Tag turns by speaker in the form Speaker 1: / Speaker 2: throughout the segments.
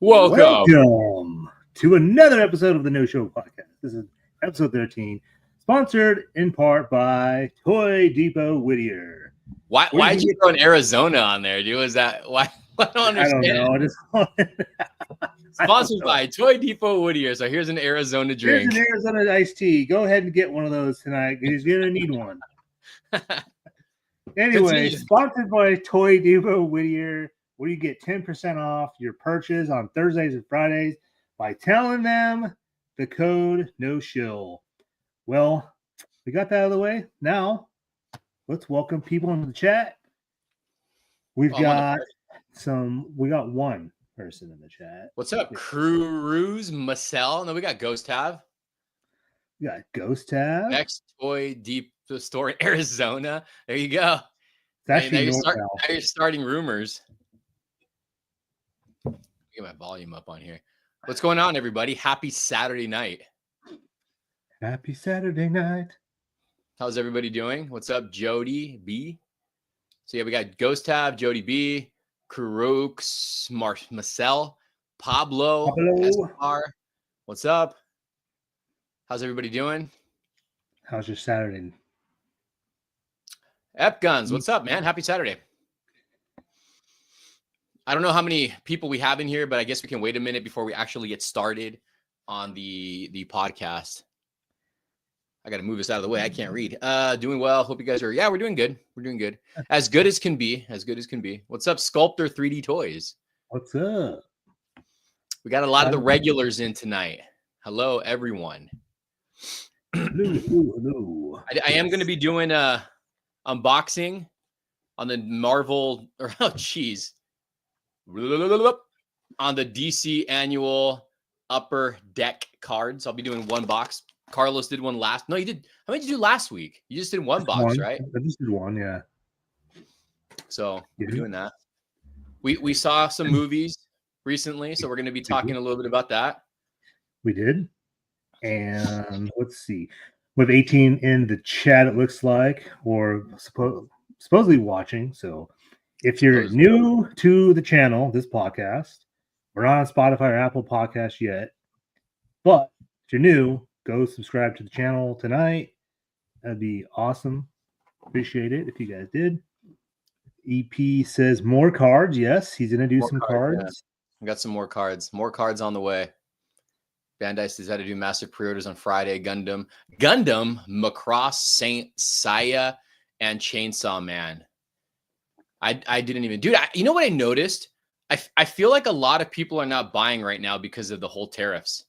Speaker 1: Welcome to another episode of the No Show Podcast. This is episode 13, sponsored in part by Toy Depot Whittier.
Speaker 2: Why did you throw an Arizona on there, dude? Is that why? I don't understand.
Speaker 1: I don't know.
Speaker 2: Sponsored by Toy Depot Whittier. So here's an Arizona drink.
Speaker 1: Here's an Arizona iced tea. Go ahead and get one of those tonight. He's going to need one. Anyway, sponsored by Toy Depot Whittier, where you get 10% off your purchase on Thursdays and Fridays by telling them the code No Shill. Well, we got that out of the way. Now, let's welcome people into the chat. We got one person in the chat.
Speaker 2: What's up, Cruz Marcel? No, we got Ghost Tab.
Speaker 1: We got Ghost Tab.
Speaker 2: Next Toy Depot store in Arizona. There you go.
Speaker 1: Now
Speaker 2: you're starting rumors. Get my volume up on here. What's going on, everybody? Happy Saturday night.
Speaker 1: Happy Saturday night.
Speaker 2: How's everybody doing? What's up, Jody B? So yeah, we got Ghost Tab, Jody B, Kurooks, Marcel, Pablo. SR. What's up? How's everybody doing?
Speaker 1: How's your Saturday?
Speaker 2: Ep Guns, what's up, man? Happy Saturday. I don't know how many people we have in here, but I guess we can wait a minute before we actually get started on the podcast. I got to move this out of the way. I can't read. Doing well. Hope you guys are. Yeah, we're doing good. We're doing good. As good as can be. As good as can be. What's up, Sculptor 3D Toys?
Speaker 1: What's up?
Speaker 2: We got a lot of the regulars in tonight. Hello, everyone.
Speaker 1: Hello.
Speaker 2: I am going to be doing a unboxing on the Marvel, or on the DC annual upper deck cards. I'll be doing one box. Carlos did one last. No, you did. How many did you do last week? You just did one box, right?
Speaker 1: I just did one, yeah.
Speaker 2: So we're doing that. We saw some movies recently, so we're going to be talking a little bit about that.
Speaker 1: We did. And let's see. We have 18 in the chat, it looks like, or supposedly watching. So if you're new to the channel, this podcast, we're not on Spotify or Apple Podcasts yet. But if you're new, go subscribe to the channel tonight. That'd be awesome. Appreciate it if you guys did. EP says more cards. Yes, he's going to do some cards. Yeah.
Speaker 2: We got some more cards. More cards on the way. Bandai says how to do massive pre-orders on Friday. Gundam, Macross, Saint Seiya, and Chainsaw Man. I didn't even, dude. You know what I noticed? I feel like a lot of people are not buying right now because of the whole tariffs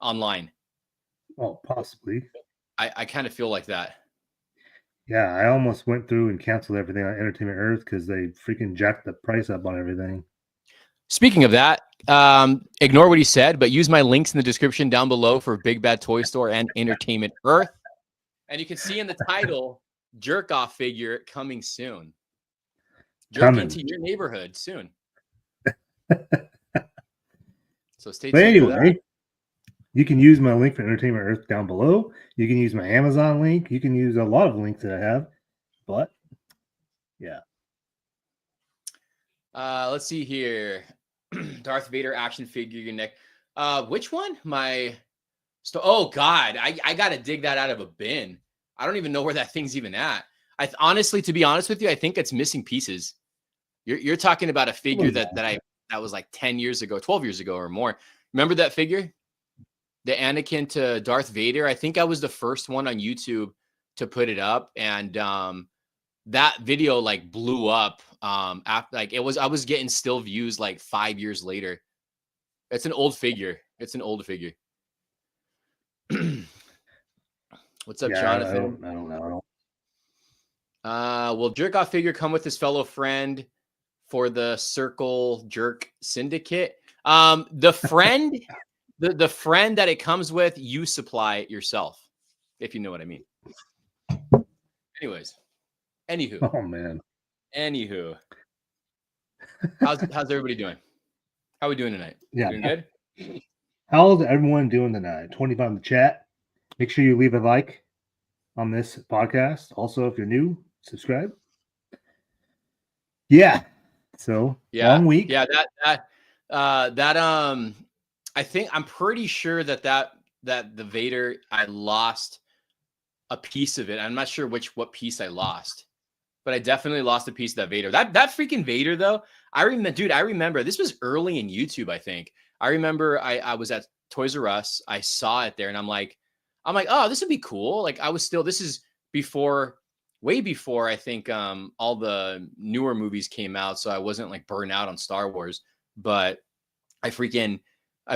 Speaker 2: online.
Speaker 1: Oh, possibly.
Speaker 2: I kind of feel like that.
Speaker 1: Yeah, I almost went through and canceled everything on Entertainment Earth because they freaking jacked the price up on everything.
Speaker 2: Speaking of that, ignore what he said, but use my links in the description down below for Big Bad Toy Store and Entertainment Earth. And you can see in the title, jerk off figure coming soon. Jerk into your neighborhood soon. So stay tuned.
Speaker 1: But anyway, you can use my link for Entertainment Earth down below. You can use my Amazon link. You can use a lot of links that I have. But yeah.
Speaker 2: Let's see here. Darth Vader action figure, your neck. Which one? Oh God, I gotta dig that out of a bin. I don't even know where that thing's even at. Honestly, to be honest with you, I think it's missing pieces. You're talking about a figure that was like 10 years ago, 12 years ago or more. Remember that figure? The Anakin to Darth Vader. I think I was the first one on YouTube to put it up, and that video like blew up. After I was getting still views like 5 years later. It's an old figure. What's up, Jonathan?
Speaker 1: I don't know.
Speaker 2: Will jerk off figure come with his fellow friend for the Circle Jerk Syndicate? The friend the friend that it comes with, you supply it yourself, if you know what I mean. Anyways, anywho.
Speaker 1: Oh man.
Speaker 2: Anywho. How's everybody doing? How are we doing tonight?
Speaker 1: Yeah.
Speaker 2: Doing good?
Speaker 1: How's everyone doing tonight? 25 in the chat. Make sure you leave a like on this podcast. Also, if you're new, subscribe. Yeah. So long week.
Speaker 2: Yeah, I think I'm pretty sure that the Vader, I lost a piece of it. I'm not sure what piece I lost, but I definitely lost a piece of that Vader. That freaking Vader though, I remember this was early in YouTube, I think. I remember I was at Toys R Us, I saw it there, and I'm like, oh, this would be cool. Like this is way before I think all the newer movies came out, so I wasn't like burned out on Star Wars. But I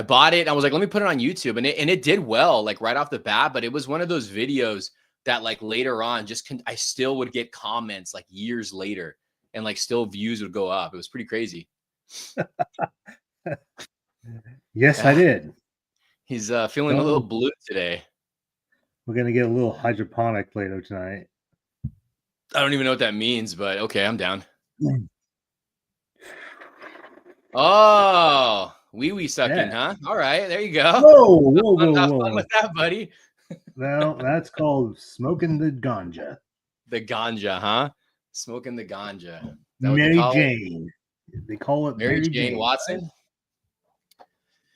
Speaker 2: bought it. I was like, let me put it on YouTube, and it did well, like right off the bat. But it was one of those videos that like later on, I still would get comments like years later, and like still views would go up. It was pretty crazy.
Speaker 1: Yes, I did.
Speaker 2: He's feeling a little blue today.
Speaker 1: We're gonna get a little hydroponic later tonight.
Speaker 2: I don't even know what that means, but okay, I'm down. Oh, wee sucking, huh? All right, there you go.
Speaker 1: Whoa.
Speaker 2: Fun with that, buddy.
Speaker 1: Well, that's called smoking the ganja.
Speaker 2: The ganja, huh? Smoking the ganja.
Speaker 1: Mary Jane. They call it
Speaker 2: Mary Jane Watson.
Speaker 1: Right?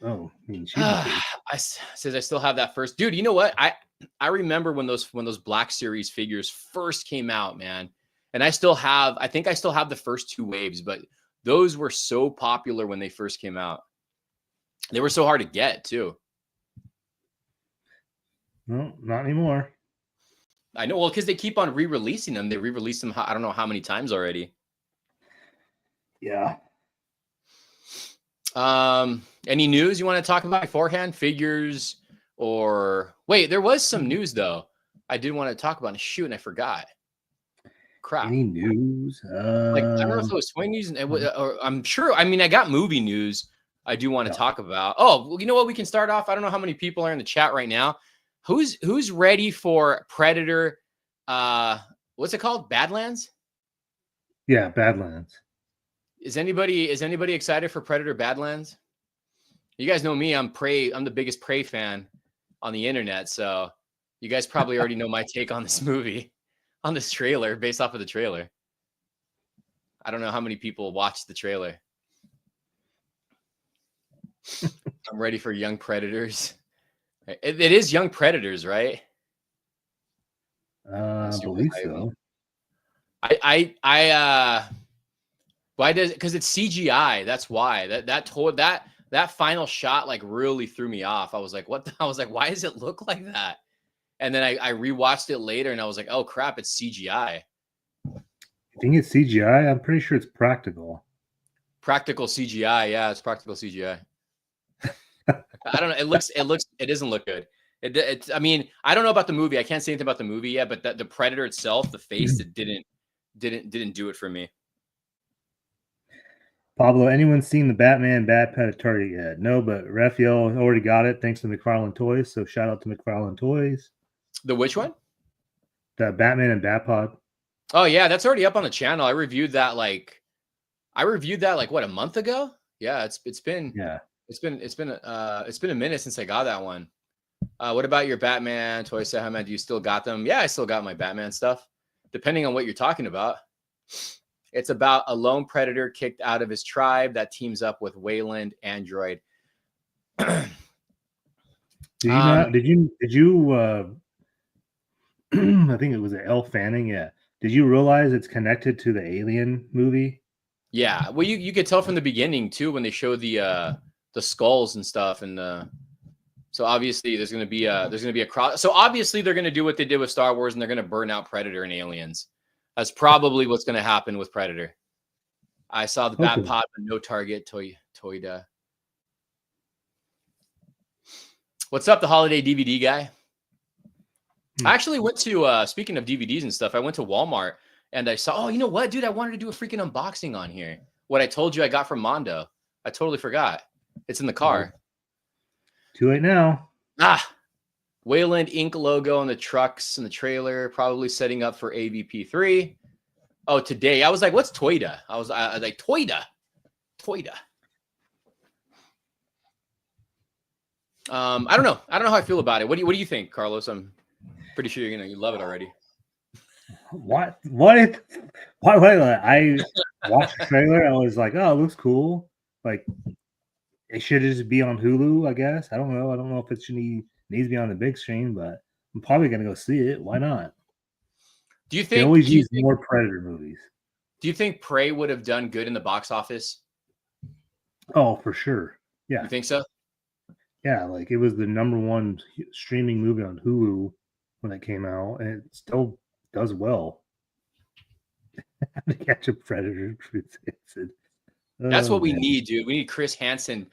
Speaker 1: Oh, I mean,
Speaker 2: I still have that first. Dude, you know what? I remember when those Black Series figures first came out, man. And I think I still have the first two waves, but those were so popular when they first came out. They were so hard to get, too.
Speaker 1: No, not anymore.
Speaker 2: I know. Well, because they keep on re-releasing them. They re-released them, I don't know how many times already.
Speaker 1: Yeah.
Speaker 2: Any news you want to talk about beforehand? Figures or... Wait, there was some news, though. I did want to talk about. Shoot, and I forgot. Crap.
Speaker 1: Any news?
Speaker 2: Like, I don't know if it was swing news, or I'm sure. I mean, I got movie news I do want to talk about. Oh, well, you know what? We can start off. I don't know how many people are in the chat right now. Who's ready for Predator? What's it called? Badlands?
Speaker 1: Yeah, Badlands.
Speaker 2: Is anybody excited for Predator Badlands? You guys know me. I'm the biggest Prey fan on the internet, so you guys probably already know my take on this movie, on this trailer, based off of the trailer. I don't know how many people watched the trailer. I'm ready for Young Predators. It is Young Predators, right?
Speaker 1: I believe so.
Speaker 2: Why does? Because it's CGI. That's why. That final shot like really threw me off. I was like, what? I was like, why does it look like that? And then I rewatched it later, and I was like, oh crap, it's CGI.
Speaker 1: I think it's CGI. I'm pretty sure it's practical.
Speaker 2: Practical CGI, yeah, it's practical CGI. I don't know. It doesn't look good. I mean, I don't know about the movie. I can't say anything about the movie yet, but the Predator itself, the face, it didn't do it for me.
Speaker 1: Pablo, anyone seen the Batman Bad Pet at Target yet? No, but Raphael already got it thanks to McFarlane Toys. So shout out to McFarlane Toys.
Speaker 2: The which one?
Speaker 1: The Batman and Batpod.
Speaker 2: Oh yeah, that's already up on the channel. I reviewed that like what, a month ago? Yeah, it's been a minute since I got that one. What about your Batman toys, Ceja? Do you still got them? Yeah, I still got my Batman stuff. Depending on what you're talking about. It's about a lone predator kicked out of his tribe that teams up with Wayland android.
Speaker 1: Did you I think it was Elle Fanning, yeah. Did you realize it's connected to the Alien movie?
Speaker 2: Yeah, well, you could tell from the beginning too when they show the skulls and stuff, and so obviously there's gonna be a cross. So obviously they're gonna do what they did with Star Wars, and they're gonna burn out Predator and Aliens. That's probably what's gonna happen with Predator. I saw the Bat Pod, but no target. Toyda. What's up, the holiday DVD guy? I actually went to speaking of DVDs and stuff. I went to Walmart. And I saw, oh, you know what, dude? I wanted to do a freaking unboxing on here. What I told you I got from Mondo. I totally forgot. It's in the car.
Speaker 1: Too late now.
Speaker 2: Wayland Inc. logo on the trucks and the trailer, probably setting up for AVP3. Oh, today. I was like, what's Toyota? I was like, Toyota. I don't know. I don't know how I feel about it. What do you think, Carlos? I'm pretty sure you love it already.
Speaker 1: Why I watched the trailer. I was like, oh, it looks cool. Like, it should just be on Hulu, I guess. I don't know. I don't know if it needs to be on the big screen, but I'm probably gonna go see it. Why not?
Speaker 2: Do you
Speaker 1: They
Speaker 2: think
Speaker 1: always use more Predator movies?
Speaker 2: Do you think Prey would have done good in the box office?
Speaker 1: Oh, for sure. Yeah.
Speaker 2: You think so?
Speaker 1: Yeah, like it was the #1 streaming movie on Hulu when it came out, and it still does well. To catch a predator.
Speaker 2: That's what we need, dude. We need Chris Hansen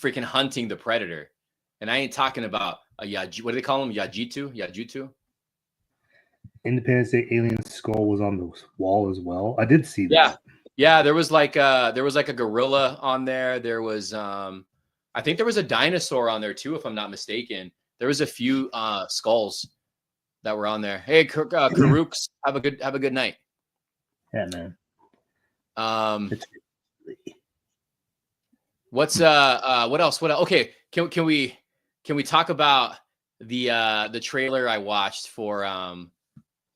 Speaker 2: freaking hunting the predator. And I ain't talking about what do they call him? Yajutu?
Speaker 1: Independence Day alien skull was on the wall as well. I did see that.
Speaker 2: Yeah, there was like a gorilla on there. There was I think there was a dinosaur on there too, if I'm not mistaken. There was a few skulls that were on there. Hey, Karooks, have a good night.
Speaker 1: Yeah, man.
Speaker 2: What else? Okay, can we talk about the trailer I watched for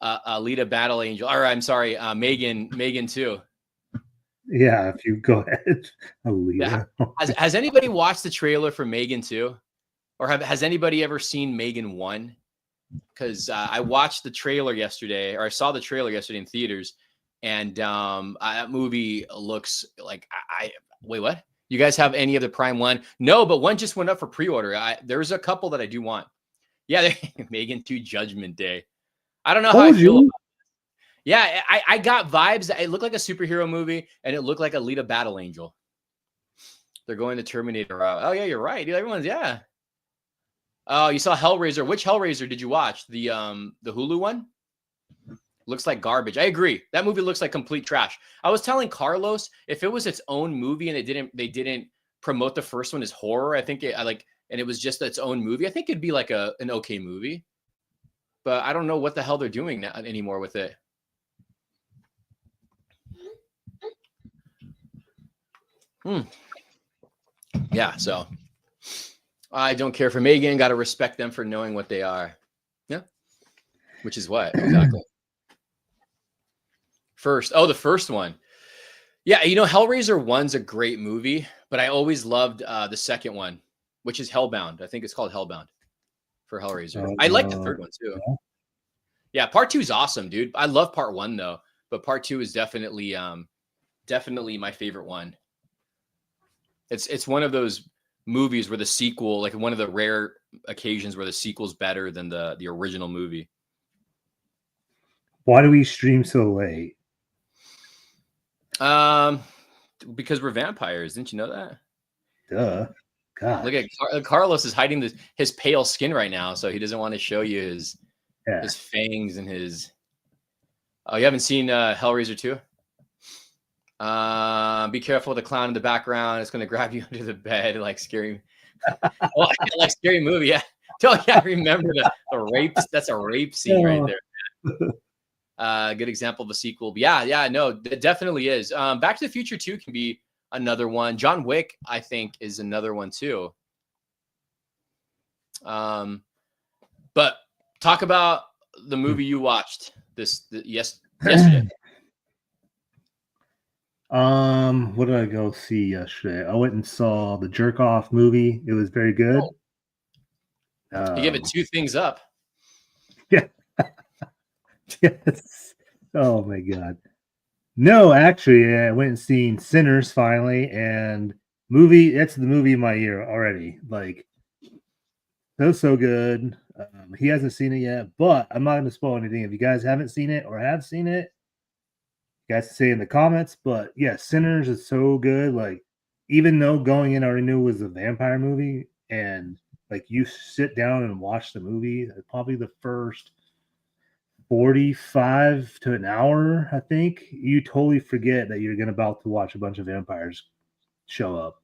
Speaker 2: Alita Battle Angel? Or I'm sorry, Megan 2.
Speaker 1: Yeah, if you go ahead. Alita.
Speaker 2: Yeah. Has anybody watched the trailer for Megan 2? Or has anybody ever seen Megan 1? Because I watched the trailer yesterday, or I saw the trailer yesterday in theaters, and that movie looks like wait, what? You guys have any of the Prime 1? No, but one just went up for pre-order. There's a couple that I do want. Yeah, Megan 2 Judgment Day. I don't know how I feel about it. Yeah, I got vibes. It looked like a superhero movie, and it looked like Alita Battle Angel. They're going the Terminator route. Oh, yeah, you're right. Everyone's, yeah. Oh, you saw Hellraiser. Which Hellraiser did you watch? The Hulu one? Looks like garbage. I agree. That movie looks like complete trash. I was telling Carlos, if it was its own movie and they didn't promote the first one as horror, I think and it was just its own movie, I think it'd be like an okay movie. But I don't know what the hell they're doing now anymore with it. Yeah, so I don't care for Megan. Got to respect them for knowing what they are. Yeah, which is what exactly. The first one. Yeah, Hellraiser 1's a great movie, but I always loved the second one, which is Hellbound. I think it's called Hellbound for Hellraiser. I like the third one too. Yeah, part 2 is awesome, dude. I love part 1 though, but part 2 is definitely my favorite one. It's one of those movies where the sequel, like one of the rare occasions where the sequel's better than the original movie.
Speaker 1: Why do we stream so late?
Speaker 2: Because we're vampires. Didn't you know that?
Speaker 1: Duh. God.
Speaker 2: Look at Carlos is hiding his pale skin right now, so he doesn't want to show you his fangs and his. Oh, you haven't seen Hellraiser 2? Be careful of the clown in the background. It's going to grab you under the bed like scary. Well, like scary movie. Yeah. Oh, yeah. Remember the rape. That's a rape scene right there. Good example of a sequel. But yeah. No, it definitely is. Back to the Future 2 can be another one. John Wick, I think, is another one too. But talk about the movie you watched yesterday.
Speaker 1: What did I go see yesterday? I went and saw the Jerk Off movie. It was very good.
Speaker 2: You give it 2 things up.
Speaker 1: Yeah. Yes. Oh my God. No, actually, I went and seen Sinners finally, and that's the movie of my year already. Like, that was so good. He hasn't seen it yet, but I'm not going to spoil anything. If you guys haven't seen it or have seen it, you guys say in the comments. But yeah, Sinners is so good. Like, even though going in I already knew it was a vampire movie, and like you sit down and watch the movie, probably the first 45 to an hour, I think, you totally forget that you're about to watch a bunch of vampires show up.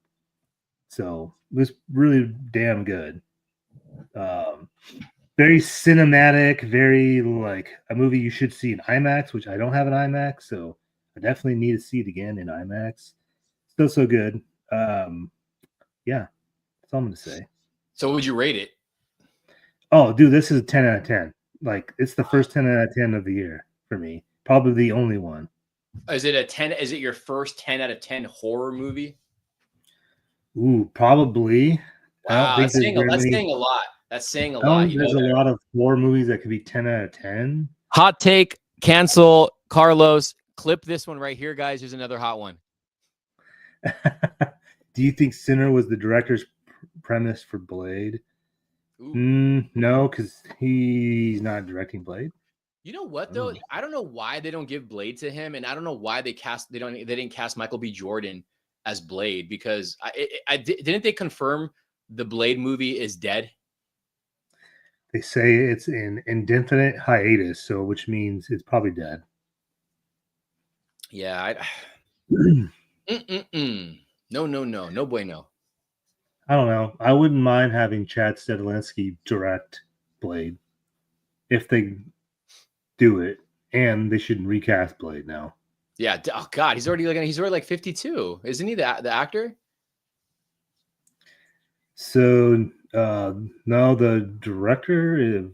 Speaker 1: So it was really damn good. Very cinematic, very like a movie you should see in IMAX, which I don't have an IMAX, so I definitely need to see it again in IMAX. Still so good. Yeah, that's all I'm gonna say.
Speaker 2: So what would you rate it?
Speaker 1: Oh, dude, this is a 10 out of 10. Like it's the first 10 out of 10 of the year for me. Probably the only one.
Speaker 2: Is it a 10? Is it your first 10 out of 10 horror movie?
Speaker 1: Ooh, probably. I don't
Speaker 2: Wow,
Speaker 1: think there's very
Speaker 2: that's
Speaker 1: many.
Speaker 2: saying a lot. That's saying a
Speaker 1: I don't
Speaker 2: lot.
Speaker 1: think there's a lot of horror movies that could be 10 out of 10.
Speaker 2: Hot take, cancel, Carlos. Clip this one right here, guys. Here's another hot one.
Speaker 1: Do you think Sinner was the director's premise for Blade? No, because he's not directing Blade.
Speaker 2: You know what though? I don't know why they don't give Blade to him, and I don't know why they didn't cast Michael B. Jordan as Blade, because didn't they confirm the Blade movie is dead?
Speaker 1: They say it's in indefinite hiatus, so which means it's probably dead.
Speaker 2: Yeah. No bueno.
Speaker 1: I don't know. I wouldn't mind having Chad Stahelski direct Blade if they do it, and they should recast Blade now.
Speaker 2: Yeah. Oh God, he's already like 52, isn't he? The actor.
Speaker 1: So no, the director of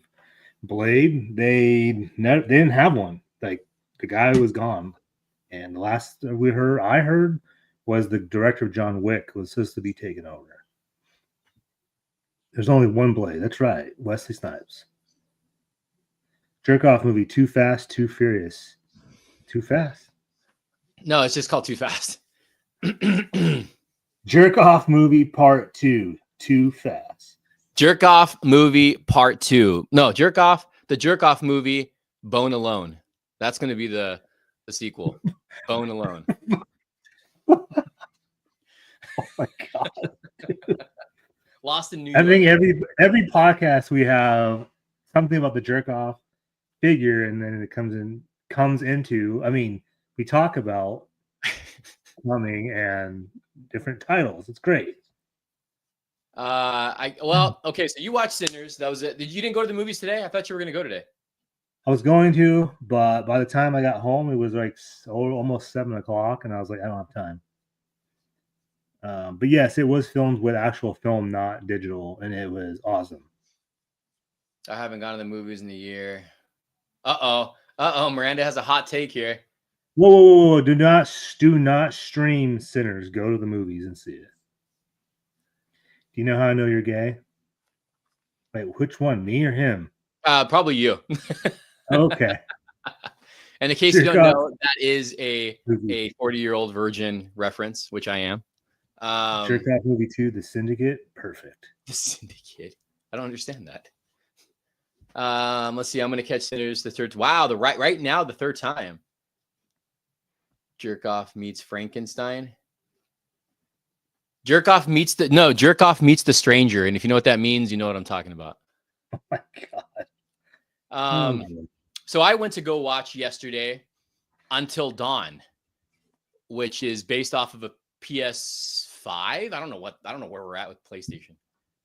Speaker 1: Blade, they didn't have one. Like the guy was gone, and the last I heard was the director of John Wick was supposed to be taken over. There's only one Blade. That's right, Wesley Snipes. Jerk off movie, Too Fast, Too Furious. Too Fast?
Speaker 2: No, it's just called Too Fast.
Speaker 1: Jerk off movie part 2, Too Fast.
Speaker 2: Jerk off movie part 2. No, the jerk off movie, Bone Alone. That's going to be the sequel. Bone Alone.
Speaker 1: Oh my God.
Speaker 2: Lost in New York.
Speaker 1: I think every podcast we have something about the jerk off figure, and then it comes into. I mean, we talk about plumbing and different titles. It's great.
Speaker 2: Okay. So you watched Sinners. That was it. You didn't go to the movies today? I thought you were going to go today.
Speaker 1: I was going to, but by the time I got home, it was like almost 7:00, and I was like, I don't have time. But yes, it was filmed with actual film, not digital, and it was awesome.
Speaker 2: I haven't gone to the movies in a year. Uh-oh. Miranda has a hot take here.
Speaker 1: Whoa. Do not stream Sinners. Go to the movies and see it. Do you know how I know you're gay? Wait, which one? Me or him?
Speaker 2: Probably you.
Speaker 1: Okay.
Speaker 2: And in case you don't know, that is a 40-year-old virgin reference, which I am.
Speaker 1: Jerk off movie 2, The Syndicate. Perfect.
Speaker 2: The Syndicate. I don't understand that. Let's see. I'm going to catch Sinners the third. Wow, right now the third time. Jerk off meets Frankenstein. Jerk off meets the stranger, and if you know what that means, you know what I'm talking about.
Speaker 1: Oh my God.
Speaker 2: So I went to go watch yesterday Until Dawn, which is based off of a PS5. I don't know where we're at with PlayStation,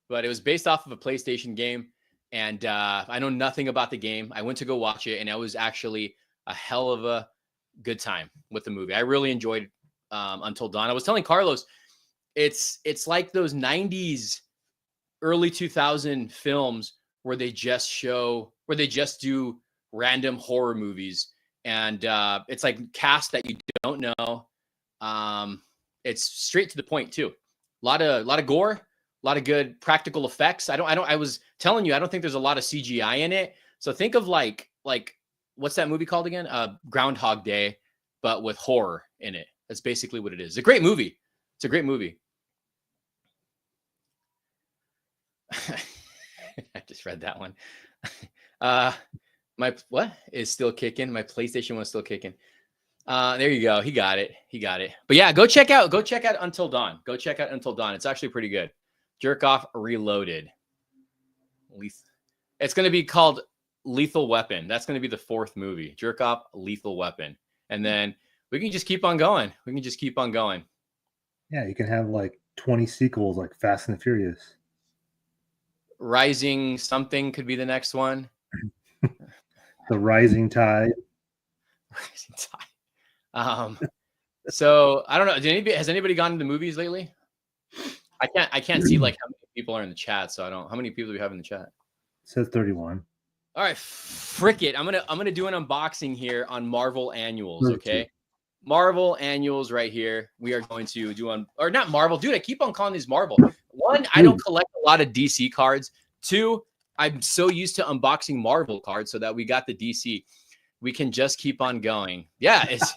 Speaker 2: but it was based off of a PlayStation game. And I know nothing about the game. I went to go watch it, and it was actually a hell of a good time with the movie. I really enjoyed Until Dawn. I was telling Carlos, it's like those 90s, early 2000 films where they just do random horror movies, and it's like cast that you don't know. It's straight to the point too. A lot of gore, a lot of good practical effects. I was telling you, I don't think there's a lot of CGI in it. So think of like what's that movie called again? Groundhog Day, but with horror in it. That's basically what it is. It's a great movie. It's a great movie. I just read that one. My what is still kicking? My PlayStation was still kicking. There you go. He got it. But yeah, go check out Until Dawn. It's actually pretty good. Jerk Off Reloaded. It's going to be called Lethal Weapon. That's going to be the fourth movie. Jerk Off Lethal Weapon. And then we can just keep on going.
Speaker 1: Yeah, you can have like 20 sequels like Fast and the Furious.
Speaker 2: Rising something could be the next one.
Speaker 1: The Rising Tide.
Speaker 2: Rising Tide. So I don't know. Has anybody gone to the movies lately? I can't see like how many people are in the chat, so I don't. How many people do we have in the chat?
Speaker 1: It says 31.
Speaker 2: All right, frick it. I'm gonna do an unboxing here on Marvel Annuals. Okay, Marvel Annuals right here. We are going to do or not Marvel, dude. I keep on calling these Marvel. One, I don't collect a lot of DC cards. Two, I'm so used to unboxing Marvel cards, so that we got the DC. We can just keep on going. Yeah, it's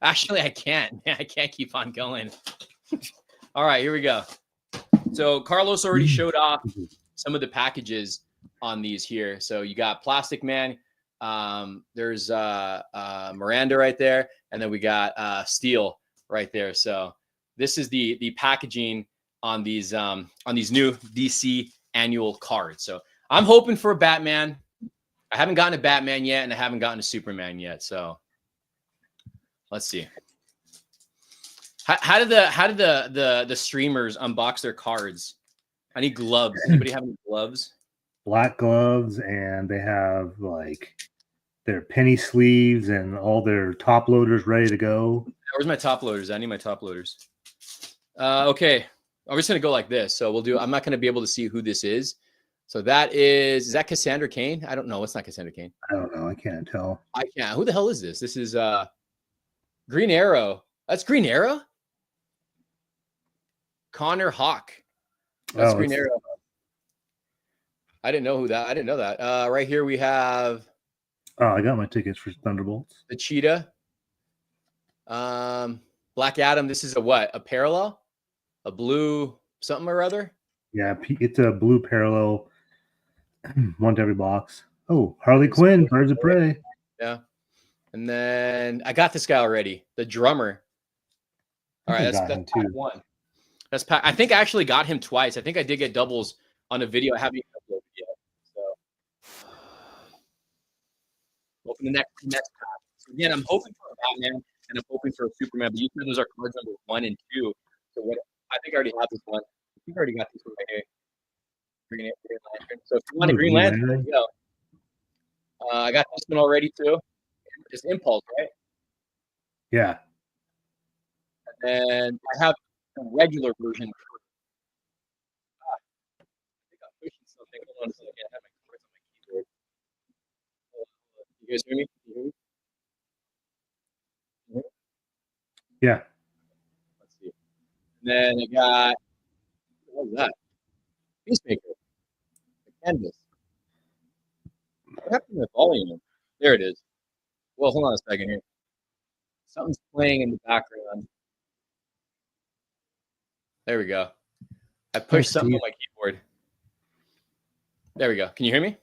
Speaker 2: actually I can't. I can't keep on going. All right, here we go. So Carlos already showed off some of the packages on these here. So you got Plastic Man. There's Miranda right there, and then we got Steel right there. So this is the packaging on these new DC annual cards. So I'm hoping for a Batman. I haven't gotten a Batman yet, and I haven't gotten a Superman yet. So let's see. How did the streamers unbox their cards? I need gloves. Anybody have any gloves?
Speaker 1: Black gloves, and they have like their penny sleeves and all their top loaders ready to go.
Speaker 2: Where's my top loaders? I need my top loaders. Okay, I'm just gonna go like this. So we'll do. I'm not gonna be able to see who this is. So that is that Cassandra Cain? I don't know. It's not Cassandra Cain.
Speaker 1: I don't know. I can't tell.
Speaker 2: I can't. Who the hell is this? This is Green Arrow. That's Green Arrow. Connor Hawk. That's Green Arrow. I didn't know that. I didn't know that. Right here we have.
Speaker 1: Oh, I got my tickets for Thunderbolts.
Speaker 2: The Cheetah. Black Adam. This is a what? A parallel? A blue something or other?
Speaker 1: Yeah, it's a blue parallel. One to every box. Oh, Harley Quinn, Birds of Prey.
Speaker 2: Yeah. And then I got this guy already. The drummer. All right, that's pack one. That's pack. I think I actually got him twice. I think I did get doubles on a video I haven't even uploaded yet. So open the next pack. So again, I'm hoping for a Batman and I'm hoping for a Superman, but you said those are cards number 1 and 2. So what I think I already have this one. I think I already got this one right here. Green Lantern. So if you want a Green Lantern, there you go. I got this one already too. It's Impulse, right?
Speaker 1: Yeah.
Speaker 2: And then I have a regular version. I think I'm pushing something. Hold on a second. I have my cards on my keyboard. You guys hear me? Can you hear me?
Speaker 1: Yeah.
Speaker 2: Let's see. And then I got, what was that? Peacemaker. The canvas. What happened to the volume? There it is. Well, hold on a second here. Something's playing in the background. There we go. I pushed something on my keyboard. There we go. Can you hear me?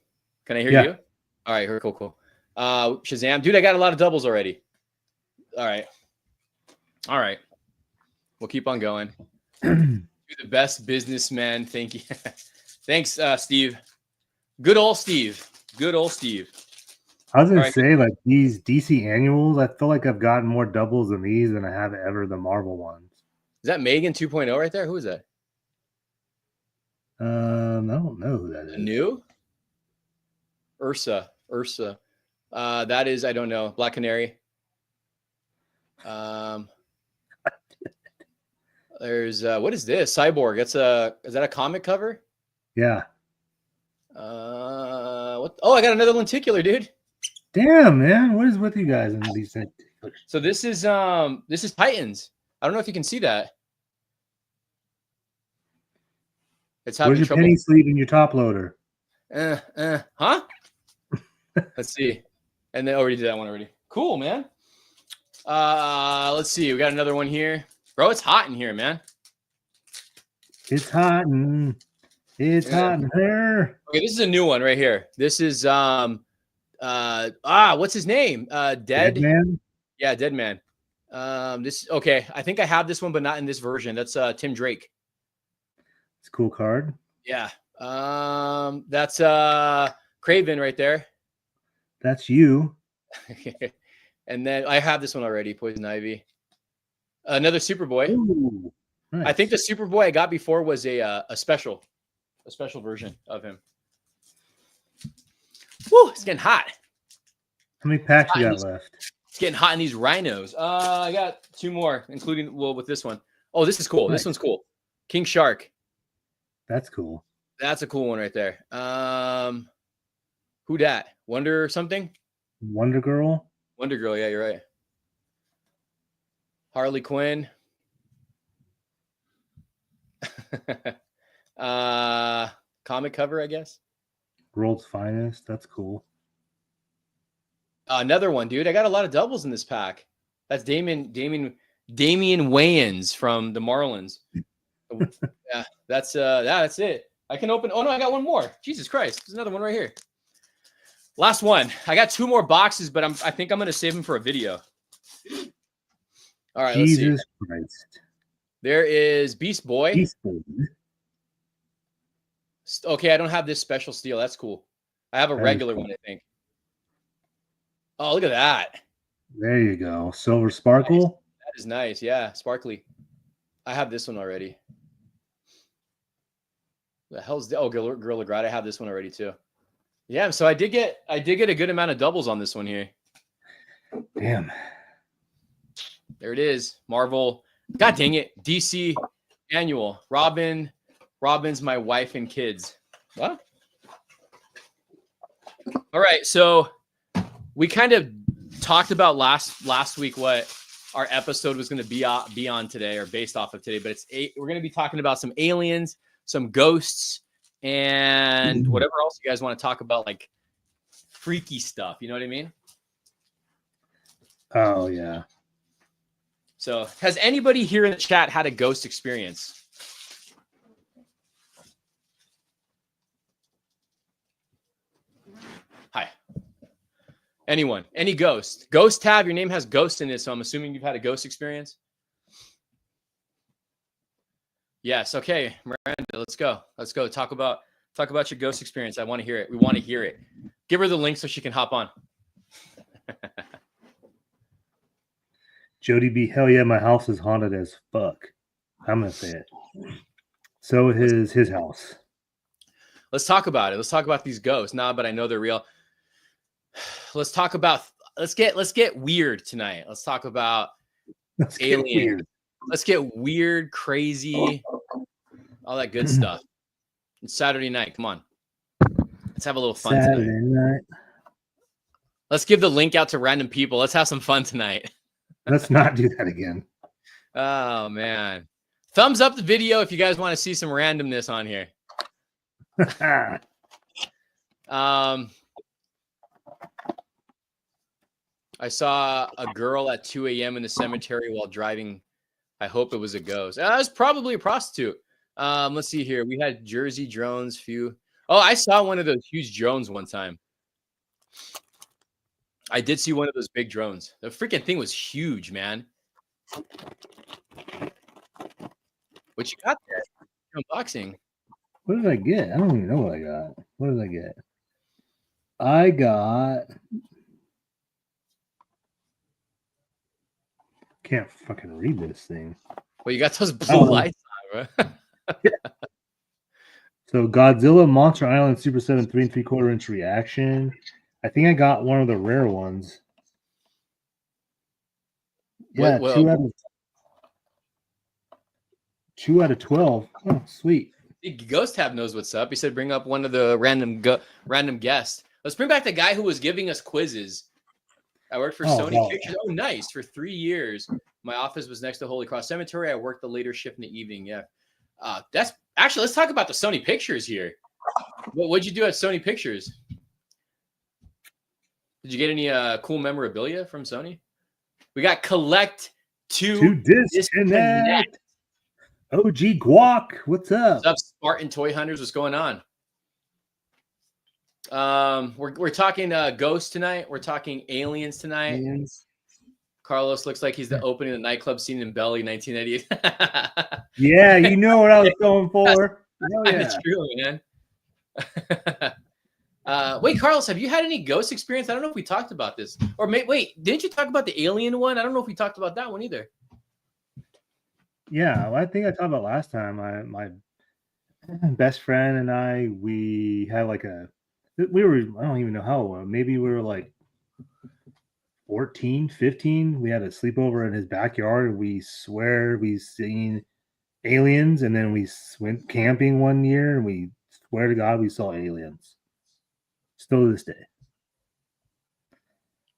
Speaker 2: Can I hear you? All right. Cool. Shazam. Dude, I got a lot of doubles already. All right. We'll keep on going. You're the best businessman. Thank you. Thanks, Steve. Good old Steve.
Speaker 1: I was going to say, like, these DC annuals, I feel like I've gotten more doubles than these than I have ever the Marvel ones.
Speaker 2: Is that Megan 2.0 right there? Who is that?
Speaker 1: I don't know who that is.
Speaker 2: New? Ursa. That is, I don't know. Black Canary. There's what is this? Cyborg. Is that a comic cover?
Speaker 1: Yeah.
Speaker 2: What? Oh, I got another lenticular, dude.
Speaker 1: Damn, man. What is with you guys in these things?
Speaker 2: So this is Titans. I don't know if you can see that. It's having
Speaker 1: Where's your penny sleeve in your top loader?
Speaker 2: Huh? Let's see. And they already did that one already. Cool, man. Let's see. We got another one here. Bro, it's hot in here, man.
Speaker 1: It's hot in here.
Speaker 2: Okay, this is a new one right here. This is what's his name? Dead
Speaker 1: Man?
Speaker 2: Yeah, Dead Man. This okay. I think I have this one, but not in this version. That's Tim Drake.
Speaker 1: It's a cool card.
Speaker 2: Yeah. That's Craven right there.
Speaker 1: That's you.
Speaker 2: And then I have this one already, Poison Ivy. Another Superboy.
Speaker 1: Ooh. Nice.
Speaker 2: I think the Superboy I got before was a special version of him. Woo, it's getting hot.
Speaker 1: How many packs you got left?
Speaker 2: It's getting hot in these rhinos. I got 2 more, including with this one. Oh, this is cool. Nice. This one's cool. King Shark.
Speaker 1: That's cool.
Speaker 2: That's a cool one right there. Who dat? Wonder something?
Speaker 1: Wonder Girl?
Speaker 2: Wonder Girl, yeah, you're right. Harley Quinn. Comic cover, I guess.
Speaker 1: World's Finest. That's cool.
Speaker 2: Another one, dude. I got a lot of doubles in this pack. That's Damian Wayans from the Marlins. Yeah, that's it. I can open. Oh no, I got one more. Jesus Christ, there's another one right here. Last one. I got 2 more boxes, but I think I'm gonna save them for a video. All right,
Speaker 1: Jesus
Speaker 2: let's see.
Speaker 1: Christ.
Speaker 2: There is Beast Boy.
Speaker 1: Beast Boy.
Speaker 2: Okay, I don't have this special steel. That's cool. I have a regular one, I think. Oh, look at that.
Speaker 1: There you go. Silver Sparkle.
Speaker 2: Nice. That is nice. Yeah, sparkly. I have this one already. The hell's the Gorilla Grodd? I have this one already too. Yeah, so I did get a good amount of doubles on this one here.
Speaker 1: Damn.
Speaker 2: There it is. Marvel. God dang it. DC annual. Robin's my wife and kids. What? All right, so we kind of talked about last week what our episode was going to be on today, or based off of today, but we're going to be talking about some aliens, some ghosts, and whatever else you guys want to talk about, like freaky stuff. You know what I mean?
Speaker 1: Oh yeah.
Speaker 2: So, has anybody here in the chat had a ghost experience? Hi. Anyone? Any ghost? Ghost tab. Your name has ghost in it, so I'm assuming you've had a ghost experience. Yes. Okay, Miranda. Let's go. Let's go. Talk about your ghost experience. I want to hear it. We want to hear it. Give her the link so she can hop on.
Speaker 1: Jody B. Hell yeah, my house is haunted as fuck. I'm gonna say it. So is his house.
Speaker 2: Let's talk about it. Let's talk about these ghosts. Nah, but I know they're real. Let's get weird tonight. Let's talk about aliens. Let's get weird, crazy, all that good stuff. It's Saturday night. Come on. Let's have a little fun
Speaker 1: Saturday
Speaker 2: tonight.
Speaker 1: night.
Speaker 2: Let's give the link out to random people. Let's have some fun tonight.
Speaker 1: Let's not do that again.
Speaker 2: Oh, man. Thumbs up the video if you guys want to see some randomness on here. I saw a girl at 2 a.m. in the cemetery while driving. I hope it was a ghost. It was probably a prostitute. Let's see here. We had Jersey drones. Few. Oh, I saw one of those huge drones one time. I did see one of those big drones. The freaking thing was huge, man. What you got there? Unboxing.
Speaker 1: What did I get? I don't even know what I got. What did I get? I got. Can't fucking read this thing.
Speaker 2: Well, you got those blue lights on, bro.
Speaker 1: So Godzilla Monster Island Super 7 3 3/4 inch reaction. I think I got one of the rare ones. Yeah,
Speaker 2: well,
Speaker 1: 2 out of 12. Oh, sweet.
Speaker 2: Ghost Tab knows what's up. He said bring up one of the random guests. Let's bring back the guy who was giving us quizzes. I worked for Sony Pictures. Oh, nice. For 3 years. My office was next to Holy Cross Cemetery. I worked the later shift in the evening. Yeah. That's actually, let's talk about the Sony Pictures here. What'd you do at Sony Pictures? Did you get any cool memorabilia from Sony? We got Collect to Disconnect.
Speaker 1: OG Guac, what's up?
Speaker 2: What's up, Spartan Toy Hunters? What's going on? We're talking ghosts tonight. We're talking aliens tonight. Aliens. Carlos looks like he's the opening of the nightclub scene in Belly, 1988.
Speaker 1: Yeah, you know what I was going for.
Speaker 2: That's true, man. Wait, Carlos, have you had any ghost experience? I don't know if we talked about this. Or wait, didn't you talk about the alien one? I don't know if we talked about that one either.
Speaker 1: Yeah, I think I talked about last time. My best friend and we had like we were, I don't even know how old, maybe we were like 14, 15. We had a sleepover in his backyard. We swear we seen aliens, and then we went camping one year, and we swear to God we saw aliens. Still to this day.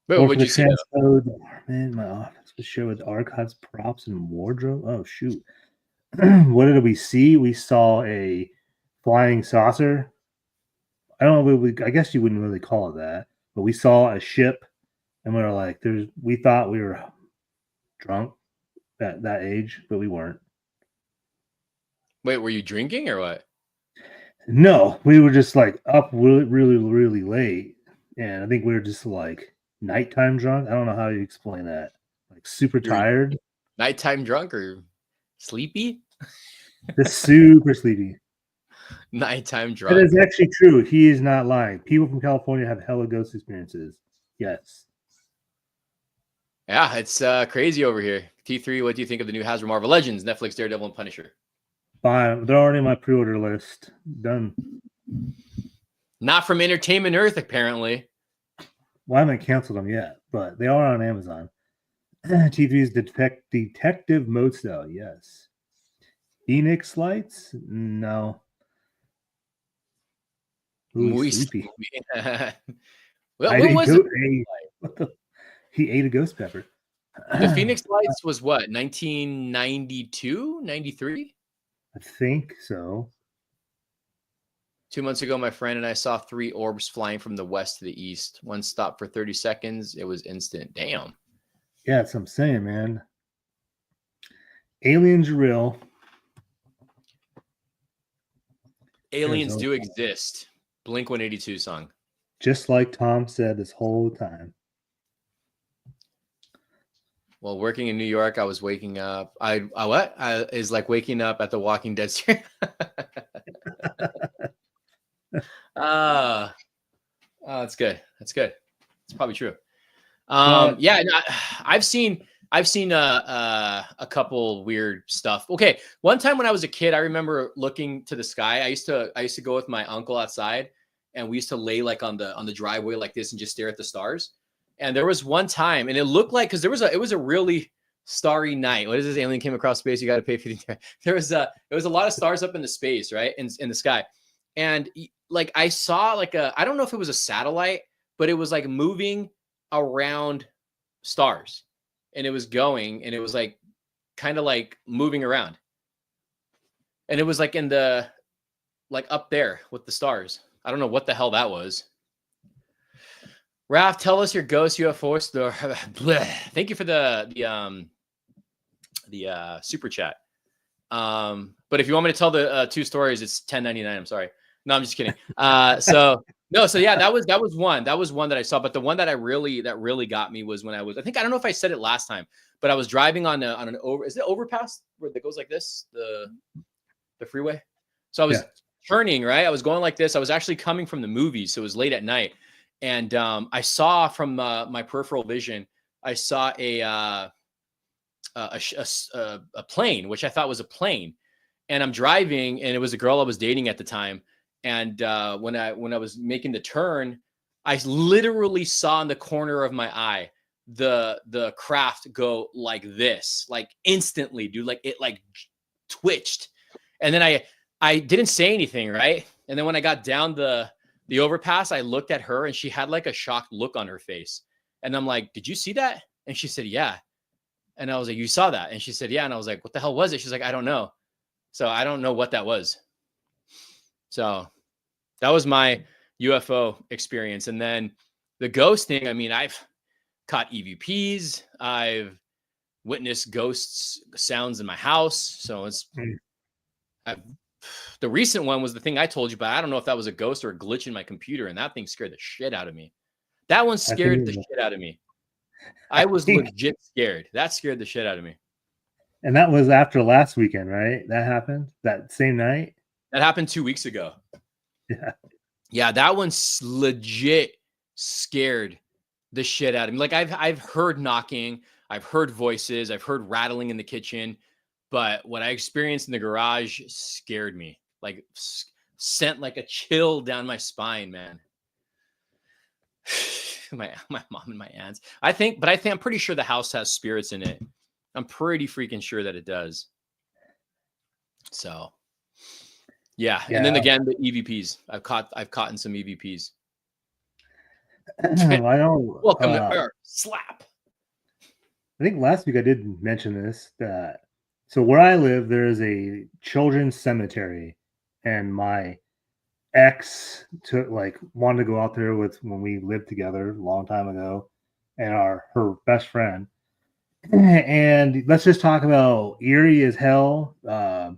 Speaker 2: But
Speaker 1: Or for
Speaker 2: what'd
Speaker 1: the
Speaker 2: you see though?
Speaker 1: transcode department, my office was show with archives, props, and wardrobe. Oh shoot! What did we see? We saw a flying saucer. I don't know. I guess you wouldn't really call it that, but we saw a ship, and we were like, "There's." We thought we were drunk at that age, but we weren't.
Speaker 2: Wait, were you drinking or what?
Speaker 1: No, we were just like up really, really, really late, and I think we were just like nighttime drunk. I don't know how you explain that. Like super
Speaker 2: You're
Speaker 1: tired,
Speaker 2: nighttime drunk or sleepy?
Speaker 1: just super sleepy.
Speaker 2: Nighttime
Speaker 1: That
Speaker 2: drunk.
Speaker 1: is actually true. He is not lying. People from California have hella ghost experiences. Yes.
Speaker 2: Yeah, it's crazy over here. T3, what do you think of the new Hasbro Marvel Legends, Netflix, Daredevil, and Punisher?
Speaker 1: Fine. They're already in my pre-order list. Done.
Speaker 2: Not from Entertainment Earth, apparently.
Speaker 1: Well, I haven't canceled them yet, but they are on Amazon. T3's detective mode style. Yes. Phoenix lights? No. Ooh,
Speaker 2: Muy
Speaker 1: he's sleepy.
Speaker 2: Well, when was it?
Speaker 1: He ate a ghost pepper.
Speaker 2: The Phoenix Lights was what, 1992, 93?
Speaker 1: I think so.
Speaker 2: 2 months ago, my friend and I saw 3 orbs flying from the west to the east. One stopped for 30 seconds. It was instant. Damn.
Speaker 1: Yeah, that's what I'm saying, man. Aliens are real.
Speaker 2: Aliens do exist. Blink 182 song.
Speaker 1: Just like Tom said this whole time.
Speaker 2: Well, working in New York, I was waking up. I is like waking up at the Walking Dead series. That's good. That's good. It's probably true. Yeah, no, I've seen a couple weird stuff. Okay, one time when I was a kid, I remember looking to the sky. I used to go with my uncle outside, and we used to lay like on the driveway like this and just stare at the stars. And there was one time, and it looked like, because it was a really starry night. What is this? Alien came across space. You got to pay for the. There was a lot of stars up in the space, right, in the sky, and like I saw like I don't know if it was a satellite, but it was like moving around stars, and it was going, and it was like kind of like moving around, and it was like in the like up there with the stars. I don't know what the hell that was. Raph, tell us your ghost UFO story. Thank you for the super chat. But if you want me to tell the 2 stories, it's $10.99. I'm sorry. No, I'm just kidding. So yeah, that was one. That was one that I saw. But the one that really got me was when I don't know if I said it last time, but I was driving on an is it overpass where it goes like this, the freeway. So I was turning, right? I was going like this. I was actually coming from the movies, so it was late at night. And I saw from my peripheral vision, I saw a plane, which I thought was a plane. And I'm driving, and it was a girl I was dating at the time. And when I was making the turn, I literally saw in the corner of my eye the craft go like this, like instantly, dude. Like it like twitched. And then I didn't say anything, right? And then when I got down the overpass, I looked at her, and she had like a shocked look on her face. And I'm like, "Did you see that?" And she said, "Yeah." And I was like, "You saw that?" And she said, "Yeah." And I was like, "What the hell was it?" She's like, "I don't know." So I don't know what that was. So that was my UFO experience. And then the ghost thing, I mean, I've caught EVPs. I've witnessed ghosts sounds in my house. So the recent one was the thing I told you, but I don't know if that was a ghost or a glitch in my computer, and that thing scared the shit out of me. That one scared the shit out of me. I was legit scared. That scared the shit out of me.
Speaker 1: And that was after last weekend, right? That happened that same night?
Speaker 2: That happened 2 weeks ago.
Speaker 1: Yeah.
Speaker 2: Yeah, that one's legit scared the shit out of me. Like I've heard knocking, I've heard voices, I've heard rattling in the kitchen, But what I experienced in the garage scared me, like sent like a chill down my spine, man. my mom and my aunts. I'm pretty sure the house has spirits in it. I'm pretty freaking sure that it does. So yeah. And then again, the EVPs. I've caught in some EVPs.
Speaker 1: I don't.
Speaker 2: Welcome to Earth. Slap.
Speaker 1: I think last week I did mention this. So where I live, there is a children's cemetery, and my ex wanted to go out there with when we lived together a long time ago, and her best friend. And let's just talk about eerie as hell. I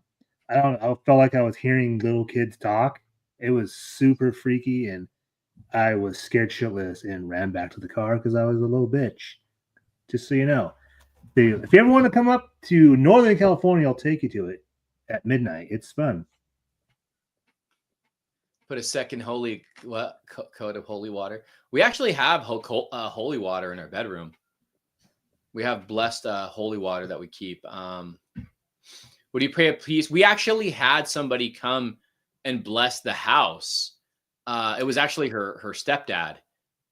Speaker 1: felt like I was hearing little kids talk. It was super freaky, and I was scared shitless and ran back to the car because I was a little bitch. Just so you know. If you ever want to come up to Northern California, I'll take you to it at midnight. It's fun.
Speaker 2: Put a second coat of holy water. We actually have holy water in our bedroom. We have blessed holy water that we keep. Would you pray a peace? We actually had somebody come and bless the house. It was actually her stepdad.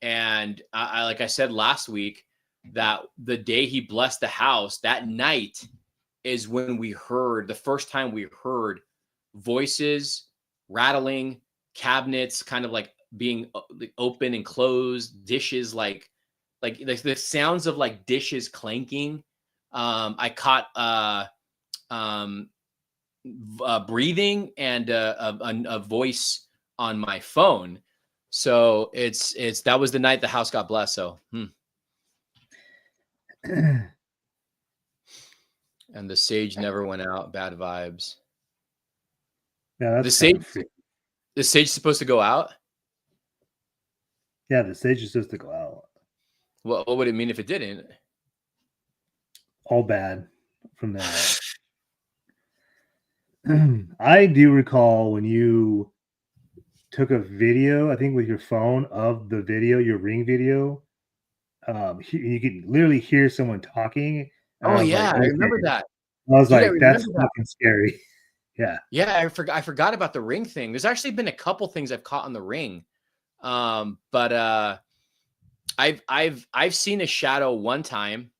Speaker 2: And like I said last week, that the day he blessed the house, that night is when the first time we heard voices, rattling, cabinets kind of like being open and closed, dishes like the sounds of like dishes clanking. I caught breathing and a voice on my phone. So that was the night the house got blessed. So and the sage never went out. Bad vibes.
Speaker 1: Yeah, that's
Speaker 2: the sage supposed to go out.
Speaker 1: Yeah, the sage is supposed to go out.
Speaker 2: What would it mean if it didn't?
Speaker 1: All bad from that. I do recall when you took a video, I think with your phone of the video, your ring video. You could literally hear someone talking.
Speaker 2: Oh yeah, I remember that.
Speaker 1: I was like, that's fucking scary. Yeah.
Speaker 2: Yeah, I forgot about the ring thing. There's actually been a couple things I've caught on the ring. But I've seen a shadow one time,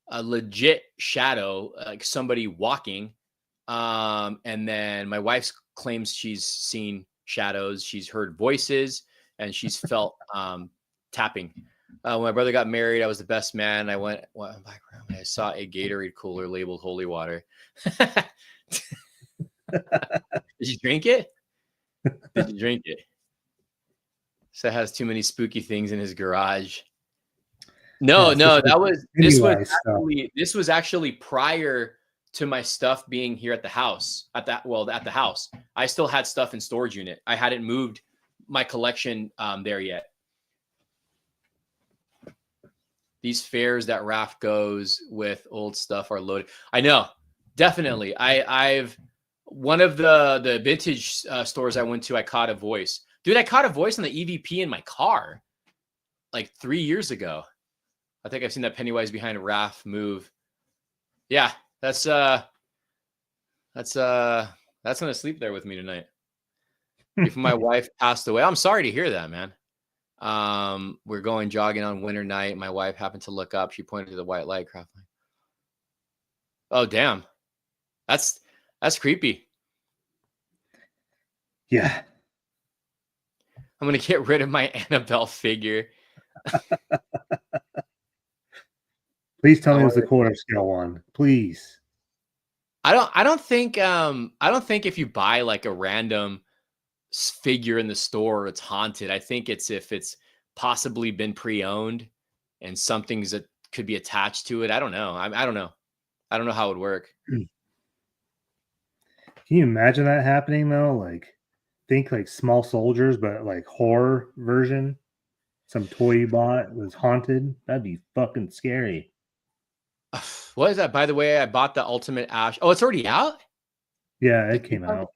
Speaker 2: a legit shadow, like somebody walking. And then my wife claims she's seen shadows, she's heard voices, and she's felt tapping. When my brother got married, I was the best man. I went back around and I saw a Gatorade cooler labeled holy water. Did you drink it? Did you drink it? So it has too many spooky things in his garage. No, this was actually prior to my stuff being here at the house. At the house, I still had stuff in storage unit. I hadn't moved my collection there yet. These fairs that Raph goes with old stuff are loaded. I know, definitely. I've one of the vintage stores I went to, I caught a voice. Dude, I caught a voice on the EVP in my car like 3 years ago. I think I've seen that Pennywise behind Raph move. Yeah, that's gonna sleep there with me tonight. If my wife passed away, I'm sorry to hear that, man. We're going jogging on winter night. My wife happened to look up. She pointed to the white light craft. Oh, damn. That's creepy.
Speaker 1: Yeah.
Speaker 2: I'm going to get rid of my Annabelle figure.
Speaker 1: Please tell me it was the quarter scale one. Please.
Speaker 2: I don't think if you buy like a random figure in the store, it's haunted. I think it's if it's possibly been pre-owned and something's that could be attached to it. I don't know. I don't know. I don't know how it would work.
Speaker 1: Can you imagine that happening though? Like, think like Small Soldiers, but like horror version. Some toy you bought was haunted. That'd be fucking scary.
Speaker 2: What is that? By the way, I bought the Ultimate Ash. Oh, it's already out?
Speaker 1: Yeah, it came out.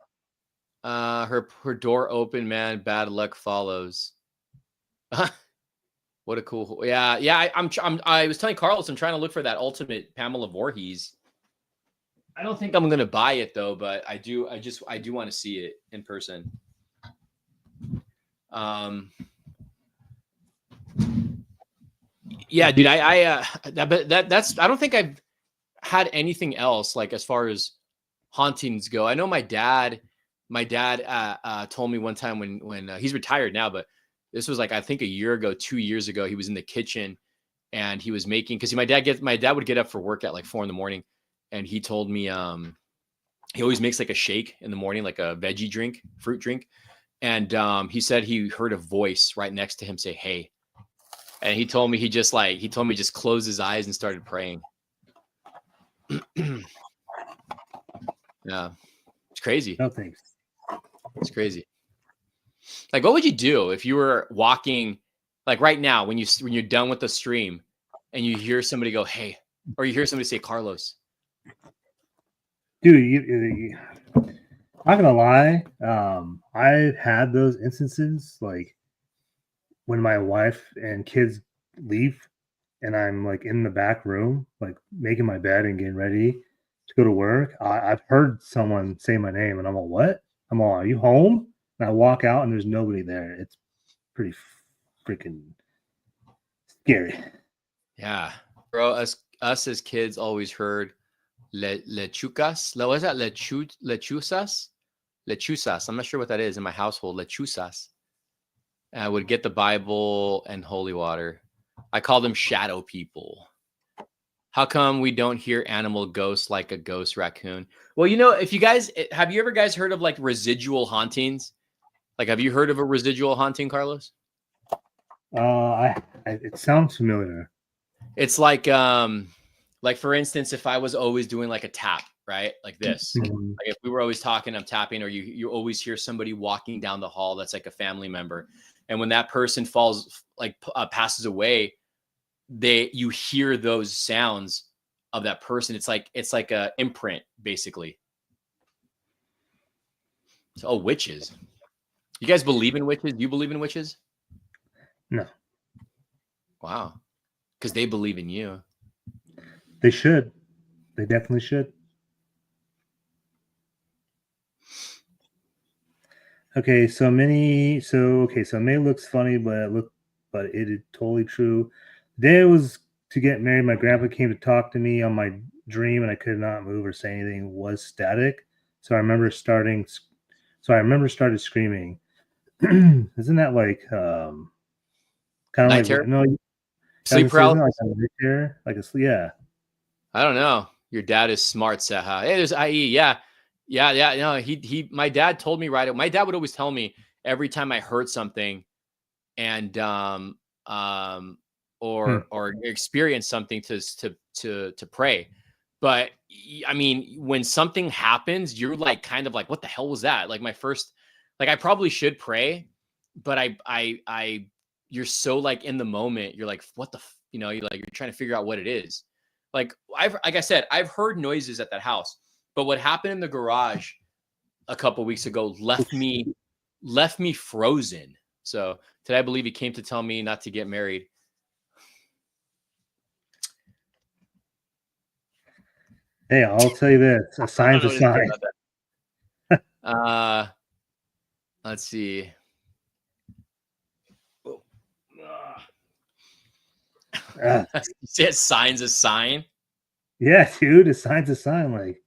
Speaker 2: Her door open, man. Bad luck follows. What a cool. Yeah. I was telling Carlos, I'm trying to look for that Ultimate Pamela Voorhees. I don't think I'm gonna buy it though, but I do want to see it in person. Yeah, dude, that's I don't think I've had anything else like as far as hauntings go. I know my dad told me one time when he's retired now, but this was like I think a year ago, 2 years ago, he was in the kitchen and he was making because my dad would get up for work at like 4 a.m, and he told me he always makes like a shake in the morning, like a veggie drink, fruit drink, and he said he heard a voice right next to him say, "Hey," and he told me just closed his eyes and started praying. Yeah, it's crazy.
Speaker 1: No thanks.
Speaker 2: It's crazy. Like, what would you do if you were walking, like right now, when you're done with the stream, and you hear somebody go, "Hey," or you hear somebody say, "Carlos"?
Speaker 1: Dude, not gonna lie, I've had those instances like when my wife and kids leave, and I'm like in the back room, like making my bed and getting ready to go to work. I've heard someone say my name, and I'm all, "What?" I'm all, "Are you home?" And I walk out, and there's nobody there. It's pretty freaking scary.
Speaker 2: Yeah, bro. Us as kids always heard lechucas. What was that? Lechusas. Lechusas. I'm not sure what that is in my household. Lechusas. And I would get the Bible and holy water. I call them shadow people. How come we don't hear animal ghosts like a ghost raccoon? Well, if you guys have you ever guys heard of like residual hauntings? Like, have you heard of a residual haunting, Carlos?
Speaker 1: It sounds familiar.
Speaker 2: It's like for instance, if I was always doing like a tap, right? Like this.
Speaker 1: Mm-hmm.
Speaker 2: Like if we were always talking, I'm tapping, or you always hear somebody walking down the hall that's like a family member. And when that person passes away, you hear those sounds of that person. It's like a imprint, basically. So, witches. You guys believe in witches? Do you believe in witches?
Speaker 1: No.
Speaker 2: Wow. Because they believe in you.
Speaker 1: They should. They definitely should. Okay, so May looks funny, but it is totally true. The day it was to get married, my grandpa came to talk to me on my dream, and I could not move or say anything. Was static. So I remember started screaming. Isn't that like kind of
Speaker 2: Night
Speaker 1: like
Speaker 2: terror?
Speaker 1: no
Speaker 2: Sleep paralysis?
Speaker 1: like a night terror? Yeah.
Speaker 2: I don't know. Your dad is smart, Ceja. Hey, there's IE. Yeah. No, my dad told me right. My dad would always tell me every time I heard something and or experience something to pray. But I mean, when something happens, you're like kind of like, what the hell was that? Like my first, like I probably should pray, but you're so like in the moment, you're like, what the, you're trying to figure out what it is. Like like I said, I've heard noises at that house, but what happened in the garage a couple weeks ago left me frozen. So today I believe he came to tell me not to get married.
Speaker 1: Hey, I'll tell you this: a sign's a sign.
Speaker 2: Let's see. You said sign's a sign?
Speaker 1: Yeah, dude, a sign's a sign. Like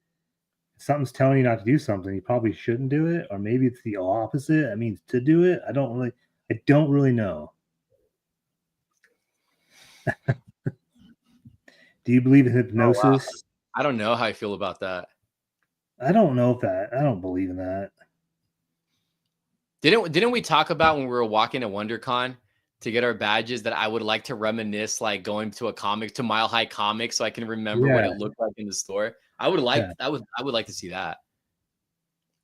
Speaker 1: something's telling you not to do something, you probably shouldn't do it, or maybe it's the opposite. I mean, to do it. I don't really know. Do you believe in hypnosis?
Speaker 2: Oh, wow. I don't know how I feel about that.
Speaker 1: I don't believe in that.
Speaker 2: Didn't we talk about when we were walking at WonderCon to get our badges that I would like to reminisce like going to Mile High Comics so I can remember what it looked like in the store? I would like to see that.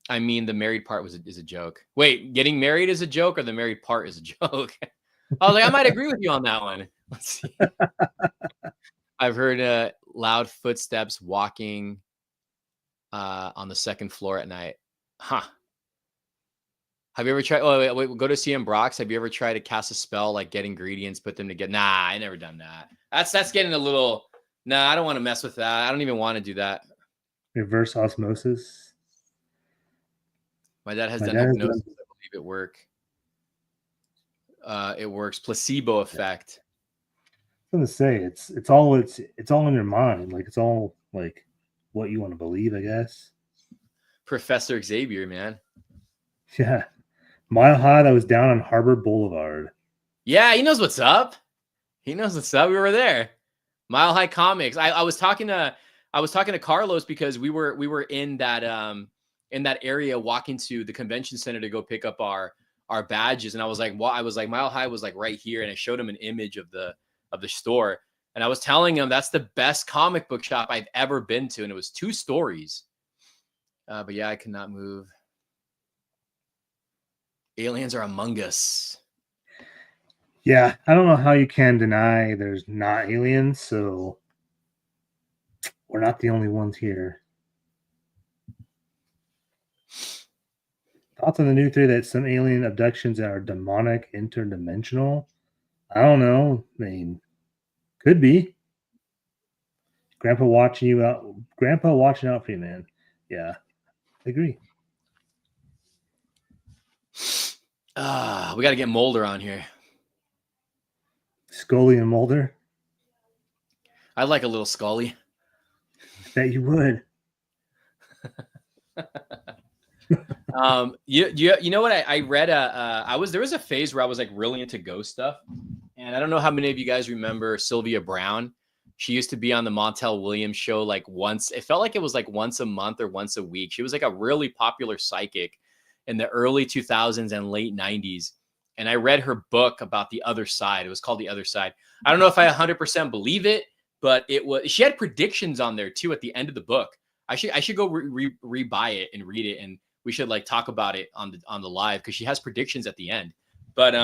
Speaker 2: I mean, the married part is a joke. Wait, getting married is a joke or the married part is a joke? I was like, I might agree with you on that one. Let's see. I've heard loud footsteps walking on the second floor at night. Huh. Have you ever tried? Oh, wait, go to CM Brock's. Have you ever tried to cast a spell like get ingredients, put them together? Nah, I never done that. That's getting a little. Nah, I don't want to mess with that. I don't even want to do that.
Speaker 1: reverse osmosis.
Speaker 2: My dad has
Speaker 1: My
Speaker 2: done
Speaker 1: dad has
Speaker 2: hypnosis.
Speaker 1: done-
Speaker 2: I believe it works. Placebo effect.
Speaker 1: I was gonna say it's all in your mind. Like it's all like what you want to believe, I guess.
Speaker 2: Professor Xavier, man.
Speaker 1: Yeah. Mile High, that was down on Harbor Boulevard.
Speaker 2: Yeah, he knows what's up. He knows what's up. We were there. Mile High Comics. I was talking to Carlos because we were in that area walking to the convention center to go pick up our badges, and I was like Mile High was like right here, and I showed him an image of the store, and I was telling him that's the best comic book shop I've ever been to, and it was 2 stories. But yeah, I cannot move. Aliens are among us.
Speaker 1: Yeah, I don't know how you can deny there's not aliens, so we're not the only ones here. Thoughts on the new theory that some alien abductions are demonic, interdimensional? I don't know. I mean, could be. Grandpa watching out for you, man. Yeah, I agree.
Speaker 2: We got to get Mulder on here.
Speaker 1: Scully and Mulder?
Speaker 2: I'd like a little Scully.
Speaker 1: I bet you would.
Speaker 2: You know what I read? There was a phase where I was like really into ghost stuff, and I don't know how many of you guys remember Sylvia Brown. She used to be on the Montel Williams show like once. It felt like it was like once a month or once a week. She was like a really popular psychic in the early 2000s and late 90s. And I read her book about the other side. It was called The Other Side. I don't know if I 100% believe it, but she had predictions on there too at the end of the book. I should go re-buy it and read it, and we should like talk about it on the live because she has predictions at the end. But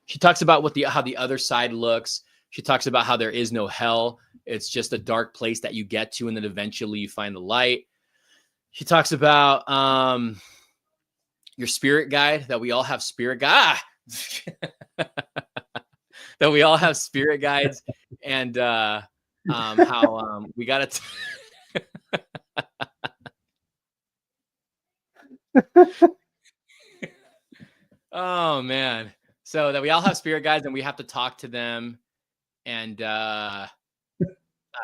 Speaker 2: she talks about how the other side looks. She talks about how there is no hell. It's just a dark place that you get to, and then eventually you find the light. She talks about your spirit guide, that we all have spirit guide. That we all have spirit guides, and how we got to oh man. So that we all have spirit guides and we have to talk to them. And it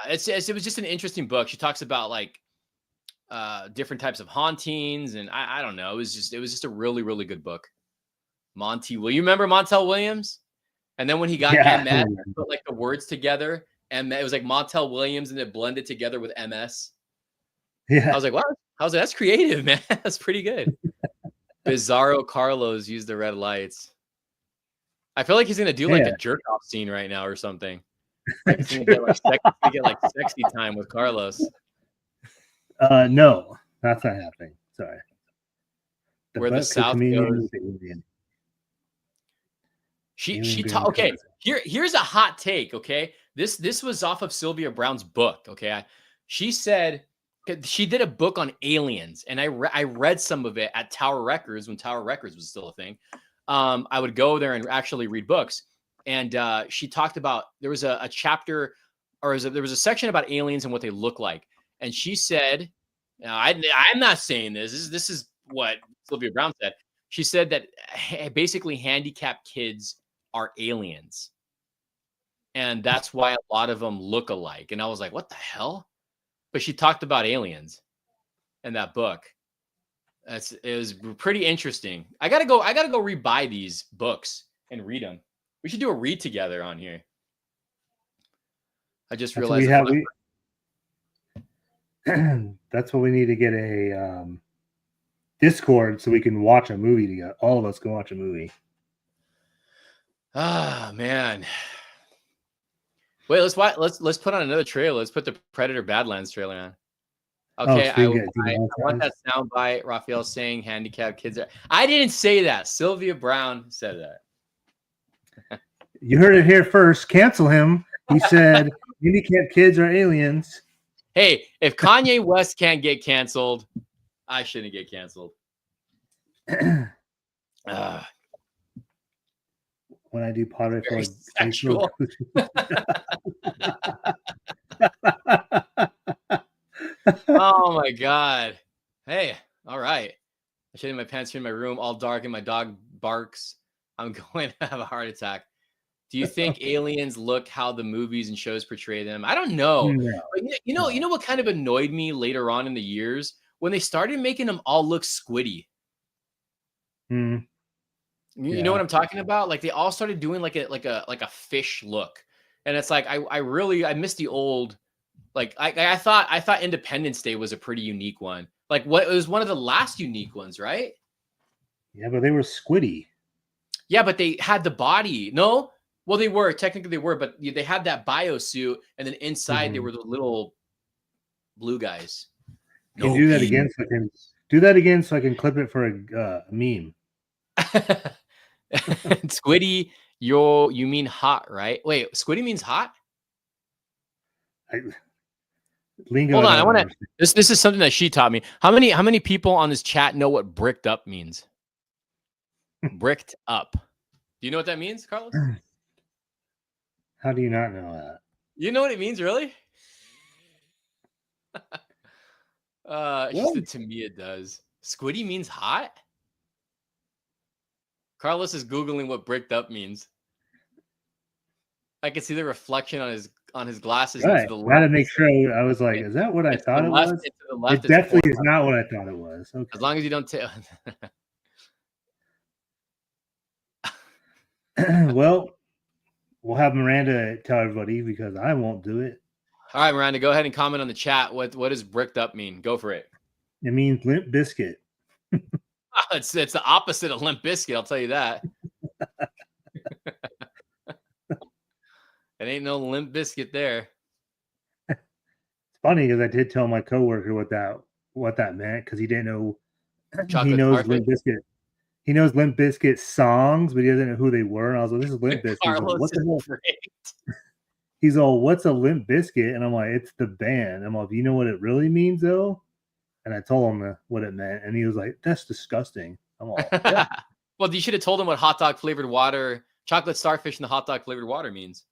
Speaker 2: was just an interesting book. She talks about like different types of hauntings, and I don't know. It was just a really, really good book. You remember Montel Williams? And then when he got MS, he put like the words together, and it was like Montel Williams, and it blended together with MS.
Speaker 1: Yeah.
Speaker 2: I was like, wow, that's creative, man. That's pretty good. Bizarro Carlos used the red lights. I feel like he's gonna do like a jerk off scene right now or something. Like he's gonna get like sexy time with Carlos.
Speaker 1: No, that's not happening. Sorry.
Speaker 2: Where the South goes. Okay. Here's a hot take. Okay, this was off of Sylvia Brown's book. Okay, she said she did a book on aliens, and I read some of it at Tower Records when Tower Records was still a thing. I would go there and actually read books, and she talked about there was a chapter, or there was a section about aliens and what they look like, and she said, I'm not saying this. This is what Sylvia Brown said. She said that basically handicapped kids are aliens, and that's why a lot of them look alike. And I was like, what the hell? But she talked about aliens in that book. It was pretty interesting. I gotta go rebuy these books and read them. We should do a read together on here. I just realized
Speaker 1: that's what we need to get a Discord so we can watch a movie together. All of us can watch a movie.
Speaker 2: Ah, man. Wait, let's put on another trailer. Let's put the Predator Badlands trailer on. Okay, I want that soundbite. Raphael saying handicapped kids are. I didn't say that. Sylvia Brown said that.
Speaker 1: You heard it here first. Cancel him. He said handicapped kids are aliens.
Speaker 2: Hey, if Kanye West can't get canceled, I shouldn't get canceled.
Speaker 1: When I do pottery for
Speaker 2: sexual. Oh my god. Hey, all right. I shit in my pants here in my room, all dark, and my dog barks. I'm going to have a heart attack. Do you think aliens look how the movies and shows portray them? I don't know.
Speaker 1: No,
Speaker 2: But you
Speaker 1: no.
Speaker 2: know what kind of annoyed me later on in the years when they started making them all look squiddy.
Speaker 1: Mm,
Speaker 2: You know
Speaker 1: yeah.
Speaker 2: what I'm talking about? Like they all started doing like a fish look, and it's like I really I miss the old. Like I thought Independence Day was a pretty unique one. Like what it was one of the last unique ones, right?
Speaker 1: Yeah, but they were squiddy.
Speaker 2: Yeah, but they had the body. No, well they were technically they were, but they had that bio suit, and then inside they
Speaker 1: Mhm.
Speaker 2: were the little blue guys.
Speaker 1: Can
Speaker 2: No
Speaker 1: you do that again
Speaker 2: pain.
Speaker 1: so I can do that again so I can clip it for a meme.
Speaker 2: Squiddy, you mean hot, right? Wait, squiddy means hot?
Speaker 1: I, lingo
Speaker 2: Hold
Speaker 1: I
Speaker 2: on, I
Speaker 1: don't
Speaker 2: want to.
Speaker 1: understand.
Speaker 2: This is something that she taught me. How many people on this chat know what bricked up means? Bricked up. Do you know what that means, Carlos?
Speaker 1: How do you not know that?
Speaker 2: You know what it means, really? She
Speaker 1: What?
Speaker 2: said to me it does. Squiddy means hot. Carlos is googling what bricked up means. I can see the reflection on his glasses, and to
Speaker 1: Right.
Speaker 2: the
Speaker 1: I had
Speaker 2: left,
Speaker 1: to make sure I was like, is that what I
Speaker 2: and to the
Speaker 1: thought it
Speaker 2: left,
Speaker 1: was?
Speaker 2: and to the left,
Speaker 1: It
Speaker 2: it's
Speaker 1: definitely is
Speaker 2: Pornhub.
Speaker 1: not what I thought it was.
Speaker 2: As
Speaker 1: Okay.
Speaker 2: long as you don't tell.
Speaker 1: Well, we'll have Miranda tell everybody because I won't do it.
Speaker 2: All right, Miranda, go ahead and comment on the chat. What does bricked up mean? Go for it.
Speaker 1: It means Limp Biscuit.
Speaker 2: It's the opposite of Limp Bizkit, I'll tell you that. It ain't no Limp Bizkit there.
Speaker 1: It's funny because I did tell my coworker what that meant because he didn't know. He
Speaker 2: Chocolate
Speaker 1: knows
Speaker 2: starfish.
Speaker 1: Limp Biscuit. He knows Limp Bizkit songs, but he doesn't know who they were. And I was like, "This is Limp Bizkit." He's like,
Speaker 2: Carlos
Speaker 1: "What
Speaker 2: is
Speaker 1: the hell?"
Speaker 2: great.
Speaker 1: He's all, "What's a Limp Bizkit?" And I'm like, "It's the band." I'm like, "Do you know what it really means, though?" And I told him what it meant, and he was like, "That's disgusting." I'm all, "Yeah."
Speaker 2: Well, you should have told him what hot dog flavored water, chocolate starfish, and the hot dog flavored water means.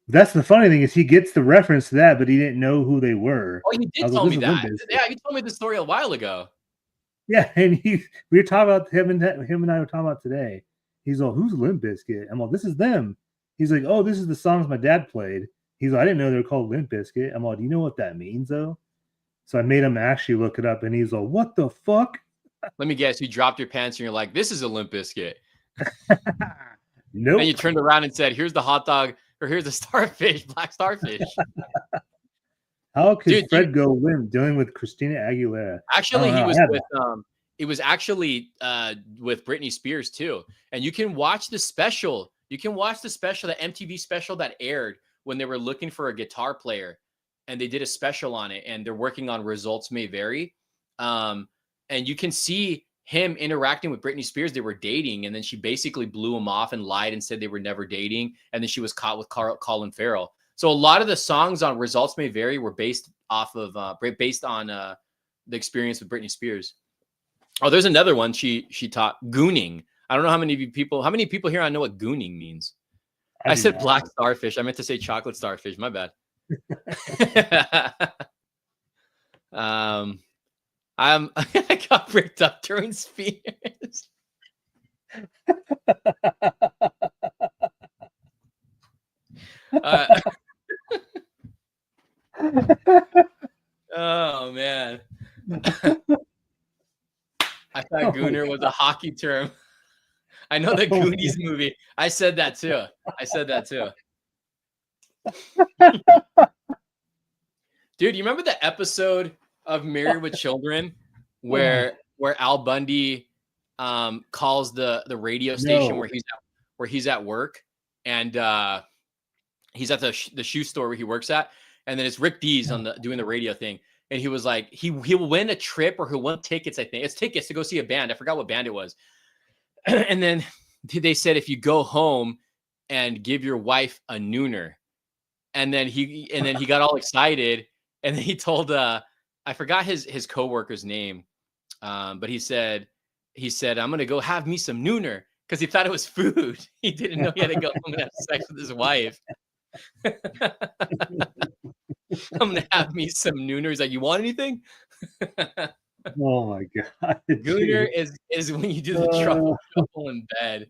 Speaker 1: That's the funny thing is he gets the reference to that, but he didn't know who they were.
Speaker 2: Oh, you
Speaker 1: I
Speaker 2: did
Speaker 1: was like,
Speaker 2: tell
Speaker 1: "This
Speaker 2: me
Speaker 1: is Limp
Speaker 2: that.
Speaker 1: Bizkit."
Speaker 2: Yeah, you told me the story a while ago.
Speaker 1: Yeah, and we were talking about him and I were talking about today. He's all, "Who's Limp Bizkit?" I'm all, "This is them." He's like, "Oh, this is the songs my dad played." He's like, "I didn't know they were called Limp Bizkit." I'm all, "Do you know what that means, though?" So I made him actually look it up, and he's all, "What the fuck?"
Speaker 2: Let me guess, you dropped your pants and you're like, this is a Limp Bizkit.
Speaker 1: Nope.
Speaker 2: And you turned around and said, here's the hot dog, or here's the starfish, black starfish.
Speaker 1: How could
Speaker 2: Dude,
Speaker 1: Fred go limp dealing with Christina Aguilera? I
Speaker 2: actually,
Speaker 1: don't
Speaker 2: he
Speaker 1: know. I
Speaker 2: was
Speaker 1: have
Speaker 2: with it was actually with Britney Spears too. And you can watch the special. You can watch the special, the MTV special that aired when they were looking for a guitar player, and they did a special on it, and they're working on Results May Vary. And you can see him interacting with Britney Spears. They were dating, and then she basically blew him off and lied and said they were never dating. And then she was caught with Colin Farrell. So a lot of the songs on Results May Vary were based on the experience with Britney Spears. Oh, there's another one she taught, gooning. I don't know how many people here I know what gooning means. I
Speaker 1: do
Speaker 2: said
Speaker 1: not.
Speaker 2: black starfish. I meant to say chocolate starfish. My bad. I got bricked up during Spears. Oh man. I thought gooner was a hockey term. I know the Goonies movie. I said that too. Dude, you remember the episode of Married with Children where Al Bundy calls the radio station where he's at work, and he's at the shoe store where he works at, and then it's Rick Dees doing the radio thing, and he was like, he will win a trip or he'll win tickets. I think it's tickets to go see a band. I forgot what band it was. And then they said, if you go home and give your wife a nooner, and then he got all excited, and then he told I forgot his coworker's name, but he said I'm gonna go have me some nooner, because he thought it was food. He didn't know he had to go home and have sex with his wife. I'm gonna have me some Nooner. He's like, you want anything?
Speaker 1: Oh my god.
Speaker 2: Gooner
Speaker 1: Dude.
Speaker 2: is when you do the truffle shuffle in bed.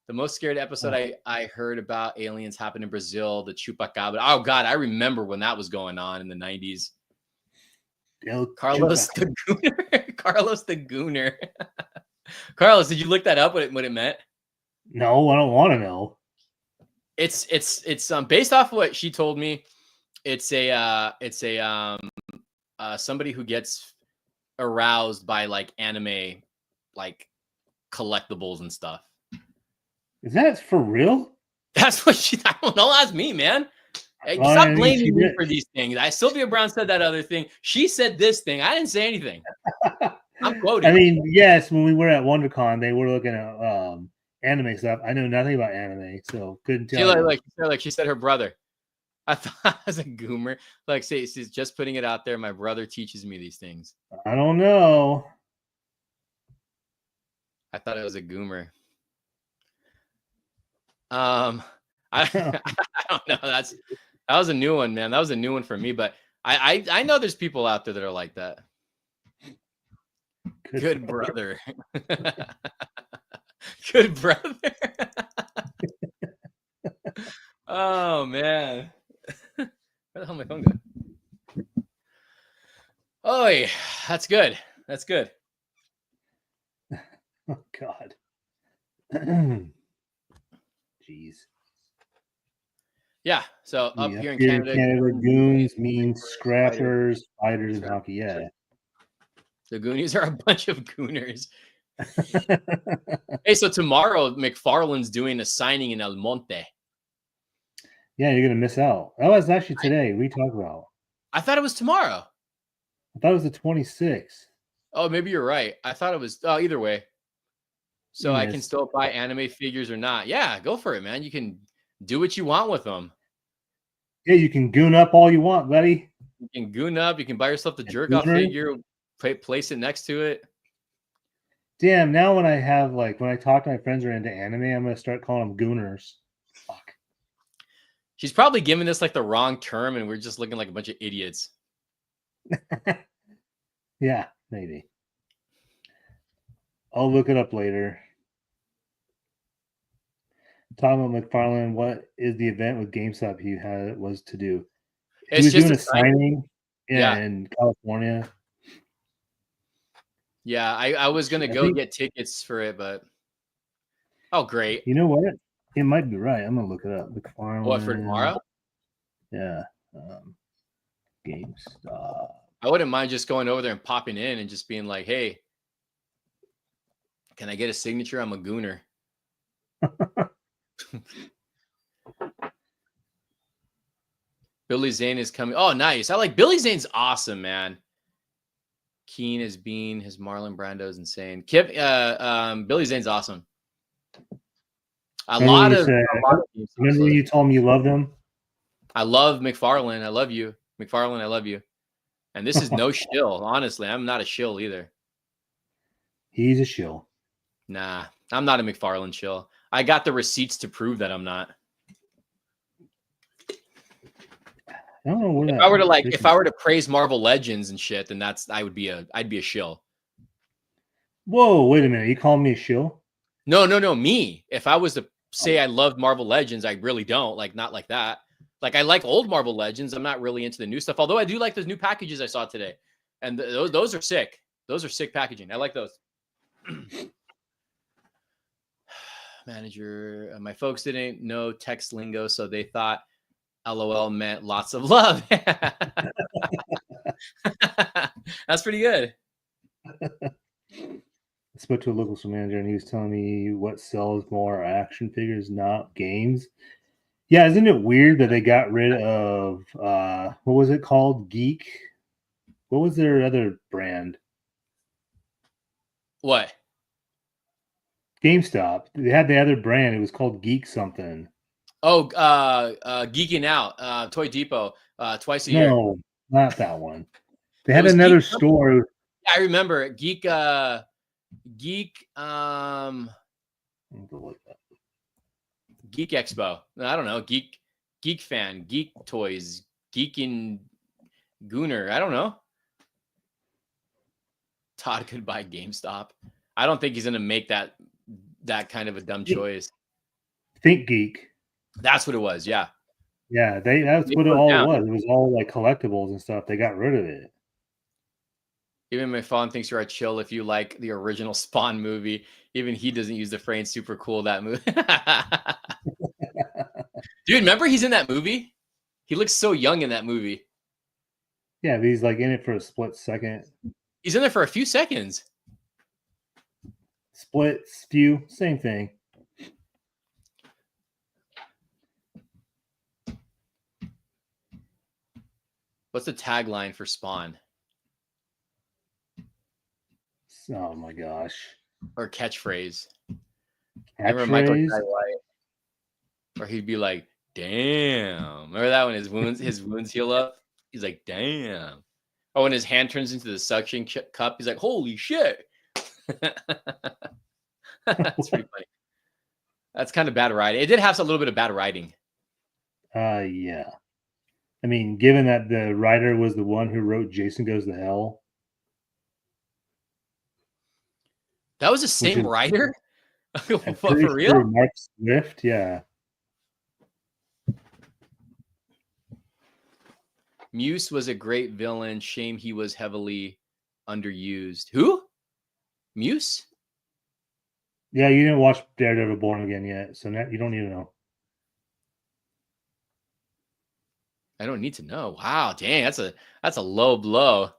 Speaker 2: The most scared episode I heard about aliens happened in Brazil, the Chupacabra. Oh God, I remember when that was going on in the 90s. Carlos the Gooner. Carlos the Gooner. Carlos, did you look that up? What it meant?
Speaker 1: No, I don't want to know.
Speaker 2: It's based off of what she told me. It's somebody who gets aroused by like anime, like collectibles and stuff.
Speaker 1: Is that for real?
Speaker 2: That's what she. I don't know. That's me, man. Hey, stop blaming me for these things. Sylvia Brown said that other thing. She said this thing. I didn't say anything. I'm quoting.
Speaker 1: I mean, yes, when we were at WonderCon, they were looking at anime stuff. I know nothing about anime, so couldn't tell.
Speaker 2: She said her brother. I thought I was a goomer. Like, say, she's just putting it out there. My brother teaches me these things.
Speaker 1: I don't know.
Speaker 2: I thought it was a goomer. I don't know. That was a new one, man. That was a new one for me. But I know there's people out there that are like that. Good brother. Good brother. Oh man. Where the hell my phone go? Oh yeah, that's good. That's good.
Speaker 1: Oh God. Jeez.
Speaker 2: Yeah. So up here in Canada,
Speaker 1: goons means scrappers, fighters, and hockey. Yeah.
Speaker 2: The Goonies are a bunch of gooners. Hey, so tomorrow McFarlane's doing a signing in El Monte.
Speaker 1: Yeah, you're gonna miss out. That was actually today. We talked about.
Speaker 2: I thought it was tomorrow.
Speaker 1: I thought it was the 26th.
Speaker 2: Oh, maybe you're right. I thought it was. Oh, either way. So I can still buy anime figures or not. Yeah, go for it, man. You can do what you want with them.
Speaker 1: Yeah, you can goon up all you want, buddy.
Speaker 2: You can goon up. You can buy yourself the jerk off figure, place it next to it.
Speaker 1: Damn, now when I talk to my friends who are into anime, I'm gonna start calling them gooners. Fuck.
Speaker 2: She's probably giving this like the wrong term, and we're just looking like a bunch of idiots.
Speaker 1: Yeah, maybe. I'll look it up later. Talking about McFarlane, what is the event with GameStop he was to do? He was doing a signing in California.
Speaker 2: Yeah, I was gonna go get tickets for it, but oh great.
Speaker 1: You know what? It might be right. I'm gonna look it up. McFarlane.
Speaker 2: What, for tomorrow?
Speaker 1: Yeah. GameStop.
Speaker 2: I wouldn't mind just going over there and popping in and just being like, hey, can I get a signature? I'm a gooner. Billy Zane is coming. Oh, nice. I like Billy Zane's awesome, man. Keen as Bean, his Marlon Brando is insane. Billy Zane's awesome.
Speaker 1: Remember you told me you loved him?
Speaker 2: I love McFarlane. I love you. McFarlane, I love you. And this is no shill. Honestly, I'm not a shill either.
Speaker 1: He's a shill.
Speaker 2: Nah, I'm not a McFarlane shill. I got the receipts to prove that I'm not.
Speaker 1: I don't know what
Speaker 2: if I were to praise Marvel Legends and shit, then I'd be a shill.
Speaker 1: Whoa, wait a minute. You calling me a shill?
Speaker 2: No, me. If I was to say I loved Marvel Legends, I really don't. Like, not like that. Like, I like old Marvel Legends. I'm not really into the new stuff. Although I do like those new packages I saw today. And those are sick. Those are sick packaging. I like those. Manager, my folks didn't know text lingo, so they thought LOL meant lots of love. That's pretty good.
Speaker 1: I spoke to a local manager and he was telling me what sells more action figures, not games. Yeah, isn't it weird that they got rid of what was it called? Geek? What was their other brand?
Speaker 2: What?
Speaker 1: GameStop. They had the other brand. It was called Geek something.
Speaker 2: Oh, Geeking Out, Toy Depot, twice a year.
Speaker 1: No, not that one. They had another store.
Speaker 2: Yeah, I remember it. Geek Expo. I don't know. Geek Geek Fan, Geek Toys, Geekin Gooner. I don't know. Todd could buy GameStop. I don't think he's gonna make that kind of a dumb choice.
Speaker 1: Think Geek.
Speaker 2: That's what it was. Yeah.
Speaker 1: Yeah, that's what it all was. It was all like collectibles and stuff. They got rid of it.
Speaker 2: Even my phone thinks you're a chill if you like the original Spawn movie. Even he doesn't use the phrase super cool that movie. Dude, remember he's in that movie? He looks so young in that movie.
Speaker 1: Yeah, but he's like in it for a split second.
Speaker 2: He's in there for a few seconds.
Speaker 1: Split, few, same thing.
Speaker 2: What's the tagline for Spawn?
Speaker 1: Oh my gosh.
Speaker 2: Or catchphrase.
Speaker 1: Catchphrase?
Speaker 2: Or he'd be like, damn. Remember that when his wounds heal up? He's like, damn. Oh, when his hand turns into the suction cup, he's like, holy shit. That's pretty funny. That's kind of bad writing. It did have a little bit of bad writing.
Speaker 1: Yeah. I mean, given that the writer was the one who wrote Jason Goes to Hell.
Speaker 2: That was the same writer? For real?
Speaker 1: Sure, Mark Swift, yeah.
Speaker 2: Muse was a great villain. Shame he was heavily underused. Who? Muse?
Speaker 1: Yeah, you didn't watch Daredevil Born Again yet, so now you don't need to know.
Speaker 2: I don't need to know. Wow, dang, that's a low blow.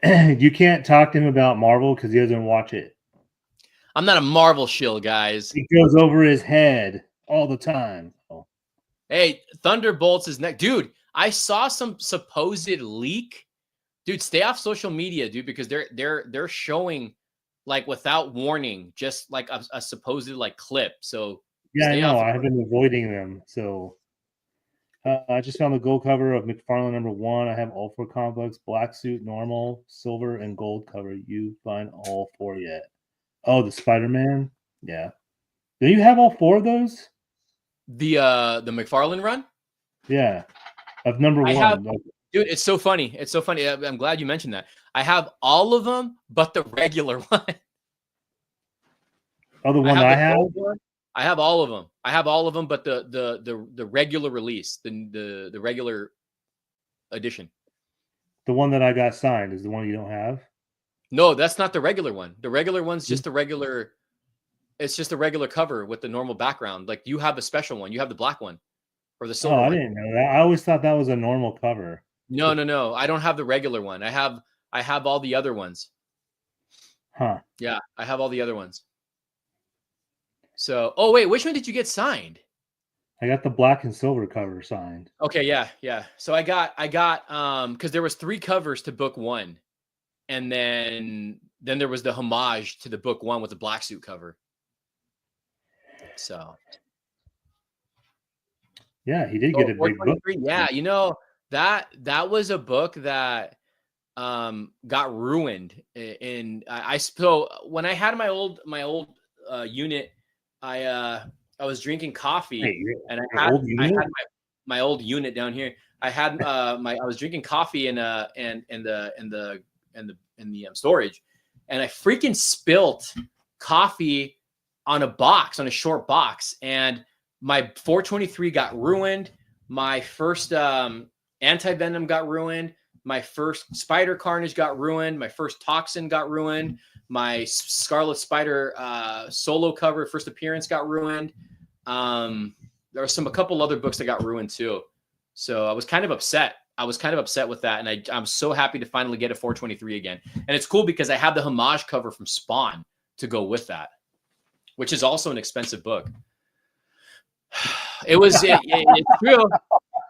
Speaker 1: You can't talk to him about Marvel because he doesn't watch it.
Speaker 2: I'm not a Marvel shill, guys.
Speaker 1: It goes over his head all the time. Oh.
Speaker 2: Hey, Thunderbolts is next. Dude, I saw some supposed leak. Dude, stay off social media, dude, because they're showing like without warning, just like a supposed like clip. So
Speaker 1: yeah, I know. I've been avoiding them. So I just found the gold cover of McFarlane #1. I have all 4 comic books: black suit, normal, silver, and gold cover. You find all 4 yet? Oh, the Spider-Man. Yeah. Do you have all 4 of those?
Speaker 2: The McFarlane run?
Speaker 1: Yeah. Of #1.
Speaker 2: Dude, it's so funny. It's so funny. I'm glad you mentioned that. I have all of them, but the regular one.
Speaker 1: Oh, the one I have?
Speaker 2: I have all of them. I have all of them, but the regular release, the regular edition.
Speaker 1: The one that I got signed is the one you don't have?
Speaker 2: No, that's not the regular one. The regular one's just the regular. It's just a regular cover with the normal background. Like you have a special one. You have the black one or the silver one.
Speaker 1: I didn't know that. I always thought that was a normal cover.
Speaker 2: No. I don't have the regular one. I have all the other ones.
Speaker 1: Huh.
Speaker 2: Yeah, I have all the other ones. So, oh wait, which one did you get signed?
Speaker 1: I got the black and silver cover signed.
Speaker 2: Okay, yeah. So I got because there was 3 covers to book 1, and then there was the homage to the book 1 with the black suit cover. So
Speaker 1: yeah, he did get a big book.
Speaker 2: Yeah, you know that was a book that got ruined. And so when I had my old unit, I was drinking coffee, and I had my old unit down here. I had I was drinking coffee in the storage, and I freaking spilt coffee on a short box, and my 423 got ruined. My first anti-venom got ruined. My first Spider Carnage got ruined. My first Toxin got ruined. My Scarlet Spider solo cover, first appearance, got ruined. There were a couple other books that got ruined too. So I was kind of upset. With that, and I'm so happy to finally get a 423 again. And it's cool because I have the homage cover from Spawn to go with that, which is also an expensive book. It's true.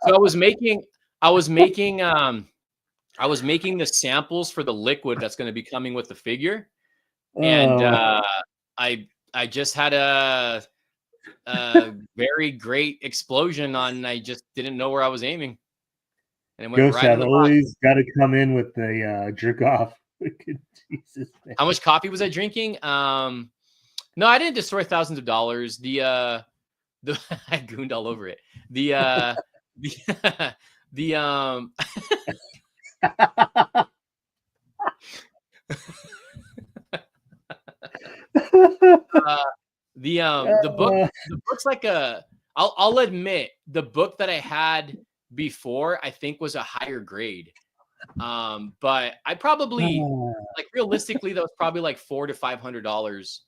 Speaker 2: So I was making the samples for the liquid that's going to be coming with the figure. And I just had a very great explosion I just didn't know where I was aiming. And it went
Speaker 1: Ghost right always got to come in with the jerk off. Jesus,
Speaker 2: how much coffee was I drinking? No, I didn't destroy thousands of dollars. The I gooned all over it. The the uh the book's like a I'll admit the book that I had before I think was a higher grade. But I probably like realistically that was probably like $400 to $500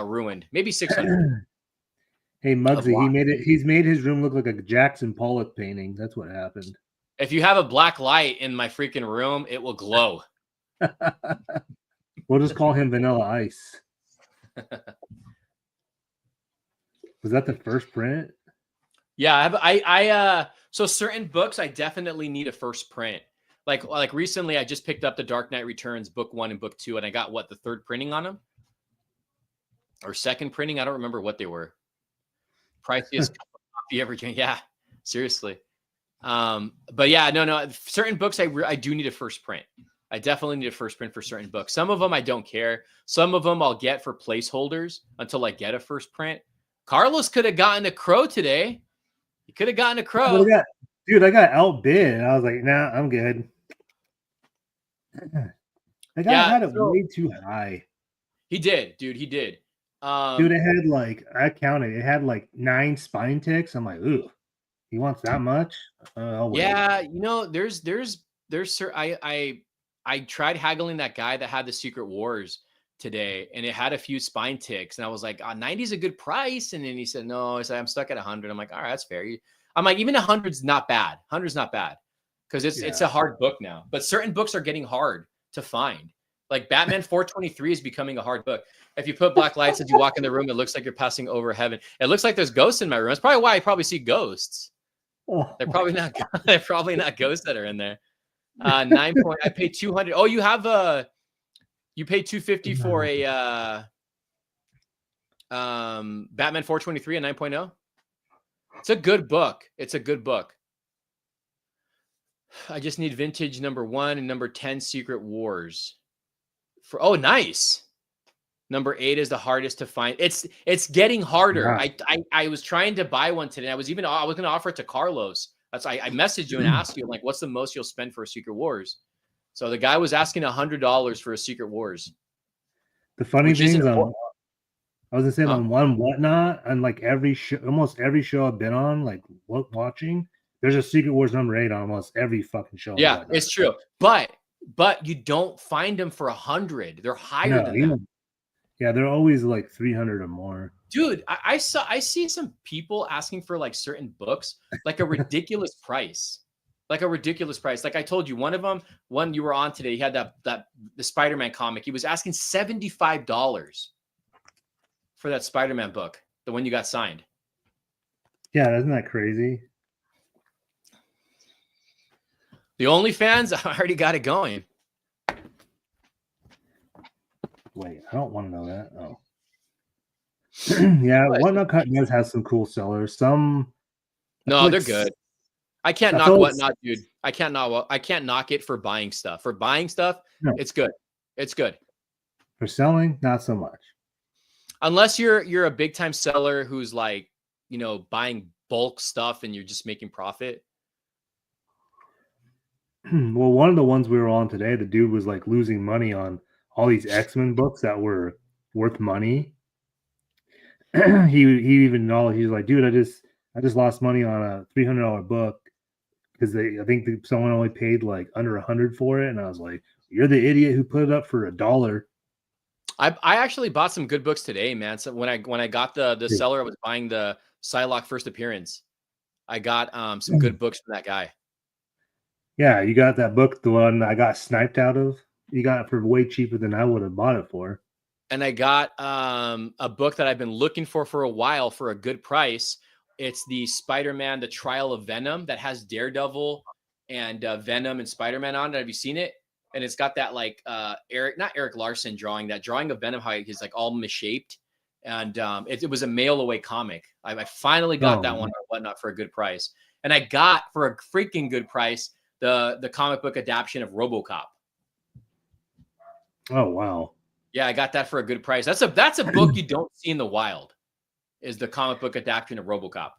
Speaker 2: ruined, maybe 600.
Speaker 1: Hey Muggsy, he's made his room look like a Jackson Pollock painting. That's what happened.
Speaker 2: If you have a black light in my freaking room, it will glow.
Speaker 1: We'll just call him Vanilla Ice. Was that the first print?
Speaker 2: Yeah, so certain books I definitely need a first print. Like recently I just picked up the Dark Knight Returns book 1 and book 2 and I got the third printing on them or second printing. I don't remember what they were. Priciest copy ever. Yeah, seriously. But yeah, no, certain books I do need a first print. I definitely need a first print for certain books. Some of them I don't care. Some of them I'll get for placeholders until I get a first print. Carlos could have gotten a Crow today. He could have gotten a Crow.
Speaker 1: Dude, I got outbid. I was like, nah, I'm good. I had it way too high.
Speaker 2: He did, dude. He did.
Speaker 1: Dude, it had I counted. It had 9 spine ticks. I'm like, ooh, he wants that much?
Speaker 2: Yeah, I tried haggling that guy that had the Secret Wars today, and it had a few spine ticks, and I was like, 90 is a good price, and then he said, no, I'm stuck at 100. I'm like, all right, that's fair. I'm like, even 100's not bad. 100's not bad because it's a hard book now. But certain books are getting hard to find. Like Batman 423 is becoming a hard book. If you put black lights as you walk in the room, it looks like you're passing over heaven. It looks like there's ghosts in my room. That's probably why I probably see ghosts. They're probably not. They're probably not ghosts that are in there. 9 point. I paid 200. Oh, you have you paid 250 for a Batman 423 and 9.0. It's a good book. It's a good book. I just need vintage number 1 and number 10 Secret Wars. Nice. Number 8 is the hardest to find. It's getting harder. Yeah. I was trying to buy one today. I was going to offer it to Carlos. That's I messaged you and asked you like, what's the most you'll spend for a Secret Wars? So the guy was asking $100 for a Secret Wars.
Speaker 1: The funny thing is, I was gonna say on one Whatnot, and almost every show I've been on, watching, there's a Secret Wars number 8 on almost every fucking show.
Speaker 2: Yeah, it's true. But you don't find them for 100. They're higher than that.
Speaker 1: Yeah, they're always 300 or more.
Speaker 2: Dude, I see some people asking for certain books a ridiculous price. Like a ridiculous price. Like I told you, one you were on today, he had the Spider-Man comic. He was asking $75 for that Spider-Man book, the one you got signed.
Speaker 1: Yeah, isn't that crazy?
Speaker 2: The OnlyFans, I already got it going.
Speaker 1: Wait, I don't want to know that. Oh. Yeah, Whatnot does have some cool sellers. Some
Speaker 2: they're good. I can't knock Whatnot, dude. I can't knock it for buying stuff. For buying stuff, it's good. It's good.
Speaker 1: For selling, not so much.
Speaker 2: Unless you're a big time seller who's buying bulk stuff and you're just making profit.
Speaker 1: Well, one of the ones we were on today, the dude was losing money on all these X-Men books that were worth money. he even acknowledged, he was like, dude, I just lost money on a $300 book because I think someone only paid under 100 for it, and I was like, you're the idiot who put it up for $1.
Speaker 2: I actually bought some good books today, man. So when I got the seller, I was buying the Psylocke first appearance. I got some good books from that guy.
Speaker 1: Yeah, you got that book, the one I got sniped out of. You got it for way cheaper than I would have bought it for.
Speaker 2: And I got a book that I've been looking for a while for a good price. It's the Spider-Man, The Trial of Venom, that has Daredevil and Venom and Spider-Man on it. Have you seen it? And it's got that not Eric Larson drawing, that drawing of Venom, how he's all misshaped. And it was a mail away comic. I finally got that one or Whatnot for a good price. And I got for a freaking good price the comic book adaptation of RoboCop.
Speaker 1: Oh wow.
Speaker 2: Yeah, I got that for a good price. That's a book you don't see in the wild. is the comic book adaptation of RoboCop.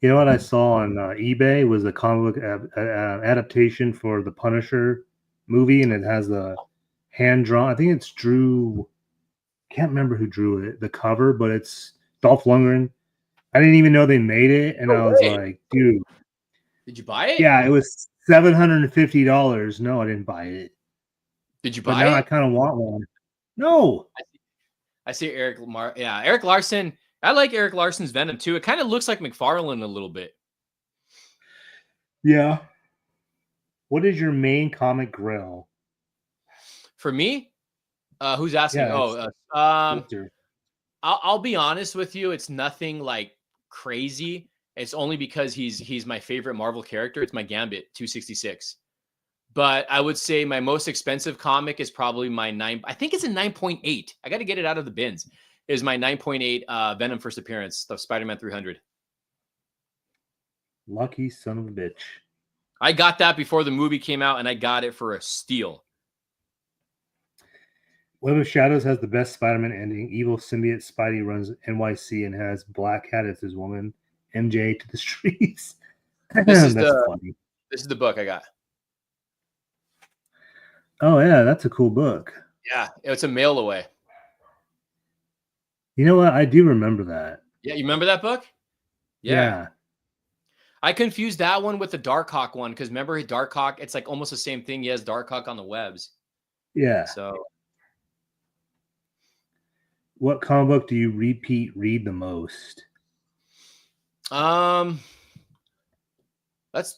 Speaker 1: You know what I saw on eBay was a comic book adaptation for the Punisher movie, and it has the hand drawn. I think it's Drew. Can't remember who drew it, the cover, but it's Dolph Lundgren. I didn't even know they made it, and I was like, dude.
Speaker 2: Did you buy it?
Speaker 1: Yeah, it was $750. No, I didn't buy it.
Speaker 2: Did you
Speaker 1: But
Speaker 2: buy
Speaker 1: now
Speaker 2: it?
Speaker 1: I kind of want one. No.
Speaker 2: I see Eric Lamar. Yeah, Eric Larson. I like Eric Larson's Venom too. It kind of looks like McFarlane a little bit.
Speaker 1: Yeah. What is your main comic grill?
Speaker 2: For me, who's asking?
Speaker 1: Yeah,
Speaker 2: I'll be honest with you. It's nothing like crazy. It's only because he's my favorite Marvel character. It's my Gambit 266. But I would say my most expensive comic is probably my 9. I think it's a 9.8. I got to get it out of the bins. Is my 9.8 Venom first appearance, the Spider-Man 300.
Speaker 1: Lucky son of a bitch.
Speaker 2: I got that before the movie came out, and I got it for a steal.
Speaker 1: Web of Shadows has the best Spider-Man ending. Evil symbiote Spidey runs NYC and has Black Cat as his woman. MJ to the streets.
Speaker 2: That's
Speaker 1: funny.
Speaker 2: This is the book I got.
Speaker 1: Oh yeah, that's a cool book.
Speaker 2: Yeah, it's a mail away.
Speaker 1: You know what? I do remember that.
Speaker 2: Yeah, you remember that book? Yeah. I confused that one with the Darkhawk one because remember Darkhawk, it's like almost the same thing. He has Darkhawk on the webs.
Speaker 1: Yeah.
Speaker 2: So
Speaker 1: what comic book do you read the most?
Speaker 2: I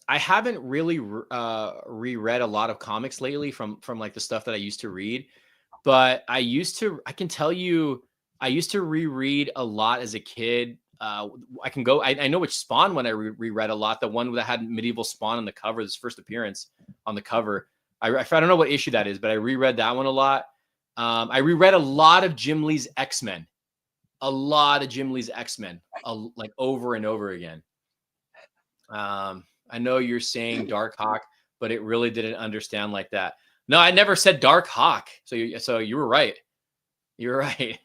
Speaker 2: haven't really reread a lot of comics lately from like the stuff that I used to read, but I can tell you I used to reread a lot as a kid. I know which Spawn one I reread a lot. The one that had medieval Spawn on the cover, his first appearance on the cover. I don't know what issue that is, but I reread that one a lot. I reread a lot of Jim Lee's X-Men. A lot of Jim Lee's X-Men, like over and over again. I know you're saying Darkhawk, but it really didn't understand like that. No, I never said Darkhawk. So you were right. You're right.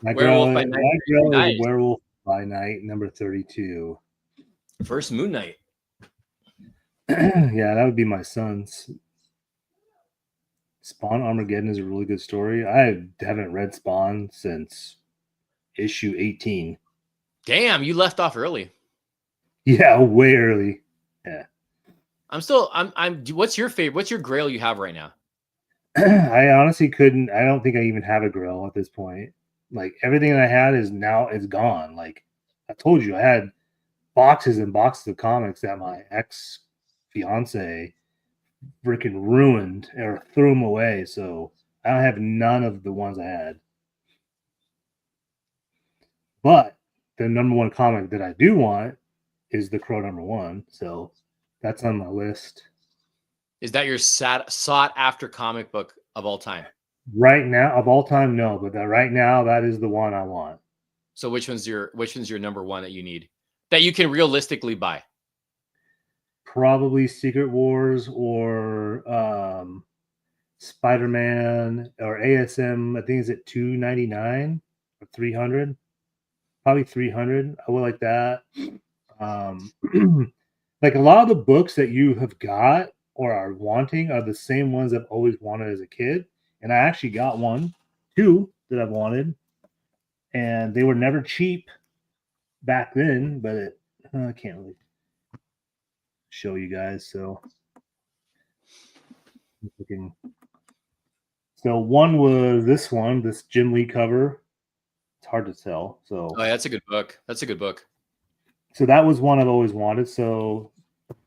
Speaker 1: Werewolf by Night. Werewolf by Night, number 32.
Speaker 2: First Moon Knight.
Speaker 1: Yeah, that would be my son's. Spawn Armageddon is a really good story. I haven't read Spawn since issue 18.
Speaker 2: Damn, you left off early.
Speaker 1: Yeah, way early. Yeah.
Speaker 2: What's your favorite? What's your grail you have right now?
Speaker 1: I honestly couldn't. I don't think I even have a grill at this point. Like everything that I had is gone. Like I told you, I had boxes and boxes of comics that my ex fiance freaking ruined or threw them away. So I don't have none of the ones I had. But the number one comic that I do want is The Crow #1. So that's on my list.
Speaker 2: Is that your sought after comic book of all time?
Speaker 1: Right now, of all time, no. But right now, that is the one I want.
Speaker 2: So which one's your number one that you need that you can realistically buy?
Speaker 1: Probably Secret Wars or Spider-Man or ASM. I think it's at $299 or $300. Probably $300. I would like that. Like a lot of the books that you have got or are wanting are the same ones I've always wanted as a kid. And I actually got two that I've wanted. And they were never cheap back then, but I can't really show you guys. So one was this Jim Lee cover. It's hard to tell. So
Speaker 2: yeah, that's a good book. That's a good book.
Speaker 1: So that was one I've always wanted. So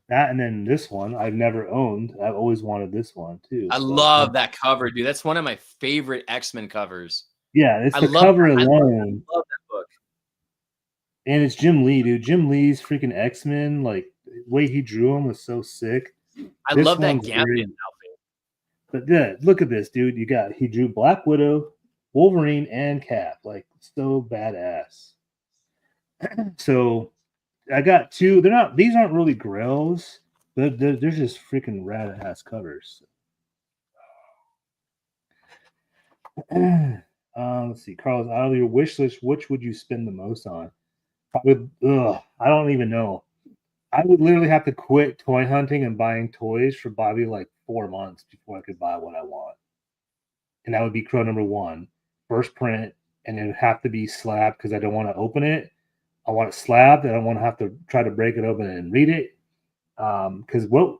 Speaker 1: that, and then this one I've never owned. I've always wanted this one too.
Speaker 2: I love that cover, dude. That's one of my favorite X-Men covers.
Speaker 1: Yeah, it's the cover alone.
Speaker 2: I love that book.
Speaker 1: And it's Jim Lee, dude. Jim Lee's freaking X-Men, like the way he drew them was so sick.
Speaker 2: I love that Gambit outfit.
Speaker 1: But yeah, look at this, dude. He drew Black Widow, Wolverine, and Cap. Like so badass. So I got two. These aren't really grills, but they're just freaking rad ass covers. Let's see, Carlos, out of your wish list, which would you spend the most on? Probably, I don't even know. I would literally have to quit toy hunting and buying toys for probably like 4 months before I could buy what I want. And that would be Crow number 1, first print, and it would have to be slabbed because I don't want to open it. I want it slabbed, and I don't want to have to try to break it open and read it. Because when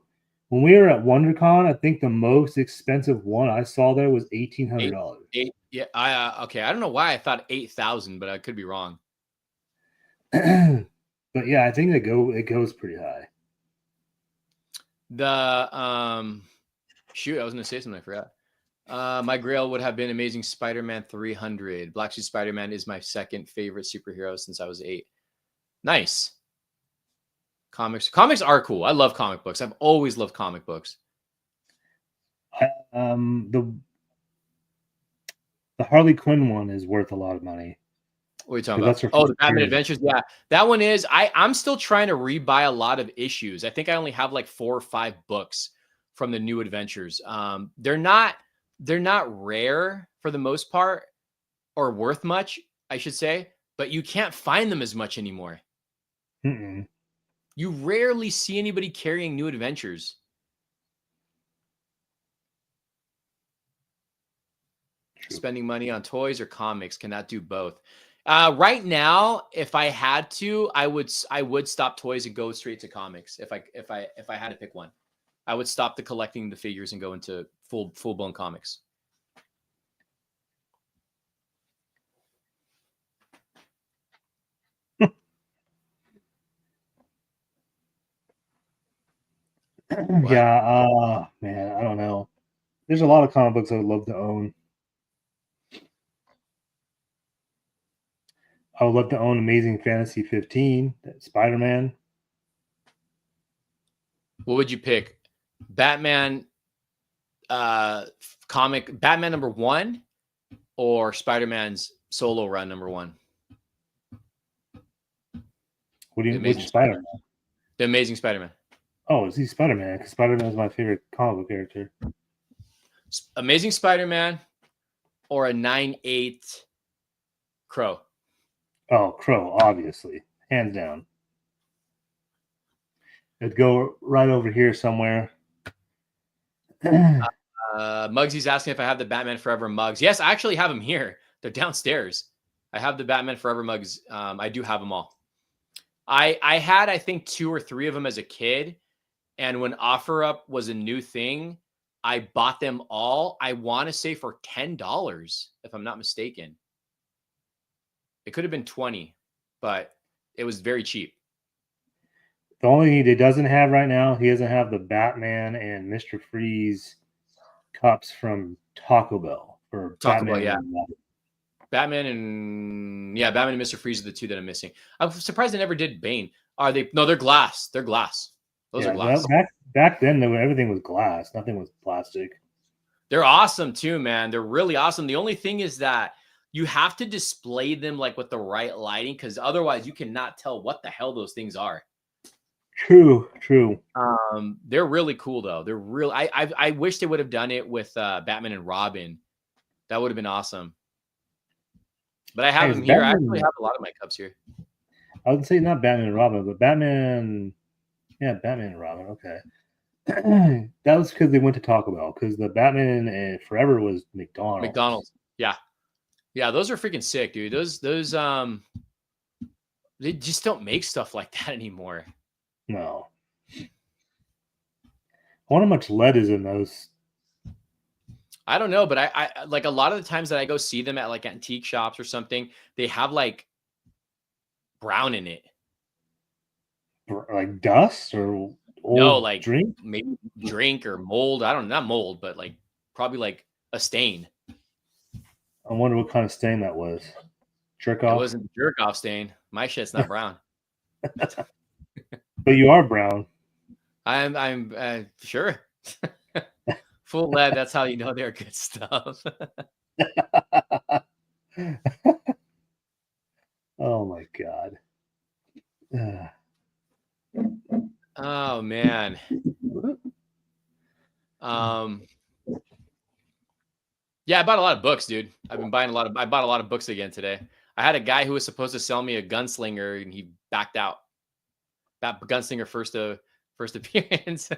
Speaker 1: we were at WonderCon, I think the most expensive one I saw there was $1,800.
Speaker 2: Yeah, okay. I don't know why I thought 8,000, but I could be wrong.
Speaker 1: But yeah, I think it goes pretty high.
Speaker 2: Shoot, I was gonna say something, I forgot. My grail would have been Amazing Spider-Man 300. Black Suit Spider-Man is my second favorite superhero since I was 8. Nice. Comics are cool. I love comic books. I've always loved comic books.
Speaker 1: The Harley Quinn one is worth a lot of money.
Speaker 2: What are you talking about? Oh, the Batman Adventures. Yeah, that one is. I'm still trying to rebuy a lot of issues. I think I only have like 4 or 5 books from the new adventures. They're not rare for the most part, or worth much, I should say. But you can't find them as much anymore.
Speaker 1: Mm-mm.
Speaker 2: You rarely see anybody carrying new adventures. True. Spending money on toys or comics, cannot do both. Right now, if I had to, I would stop toys and go straight to comics. If I had to pick one, I would stop the collecting the figures and go into full blown comics.
Speaker 1: Yeah, man, I don't know. There's a lot of comic books I would love to own. I would love to own Amazing Fantasy 15, Spider-Man.
Speaker 2: What would you pick? Batman comic, Batman number 1, or Spider-Man's solo run number 1?
Speaker 1: What do you which Spider-Man?
Speaker 2: The Amazing Spider-Man.
Speaker 1: Oh, is he Spider-Man? Because Spider-Man is my favorite comic book character.
Speaker 2: Amazing Spider-Man or a 9/8 Crow?
Speaker 1: Oh, Crow, obviously. Hands down. It'd go right over here somewhere.
Speaker 2: Muggsy's asking if I have the Batman Forever mugs. Yes, I actually have them here. They're downstairs. I have the Batman Forever mugs. I do have them all. I had, I think, 2 or 3 of them as a kid. And when OfferUp was a new thing, I bought them all, I want to say for $10, if I'm not mistaken. It could have been 20, but it was very cheap.
Speaker 1: The only thing he doesn't have right now, he doesn't have the Batman and Mr. Freeze cups from Taco Bell. For
Speaker 2: Taco Bell, yeah. Batman and Mr. Freeze are the 2 that I'm missing. I'm surprised they never did Bane. Are they? No, they're glass. They're glass. Those are glass.
Speaker 1: Back then, everything was glass. Nothing was plastic.
Speaker 2: They're awesome too, man. They're really awesome. The only thing is that you have to display them like with the right lighting, because otherwise you cannot tell what the hell those things are.
Speaker 1: True.
Speaker 2: They're really cool though. They're real. I wish they would have done it with Batman and Robin. That would have been awesome. But I have them here. Batman, I actually have a lot of my cups here.
Speaker 1: I would say not Batman and Robin, but Batman. Yeah, Batman and Robin. Okay. That was because they went to Taco Bell, because the Batman and Forever was McDonald's.
Speaker 2: McDonald's. Yeah. Yeah, those are freaking sick, dude. Those they just don't make stuff like that anymore.
Speaker 1: No. I wonder how much lead is in those.
Speaker 2: I don't know, but I like a lot of the times that I go see them at like antique shops or something, they have like brown in it.
Speaker 1: Like dust or old
Speaker 2: no, like
Speaker 1: drink?
Speaker 2: Maybe drink or mold. I don't know, not mold, but like probably like a stain.
Speaker 1: I wonder what kind of stain that was. Jerk off?
Speaker 2: It wasn't jerk off stain. My shit's not brown.
Speaker 1: But you are brown.
Speaker 2: I'm sure. Full lead. That's how you know they're good stuff.
Speaker 1: Oh my god.
Speaker 2: Oh man. Yeah, I bought a lot of books, dude. I've been buying I bought a lot of books again today. I had a guy who was supposed to sell me a gunslinger and he backed out. That gunslinger first appearance.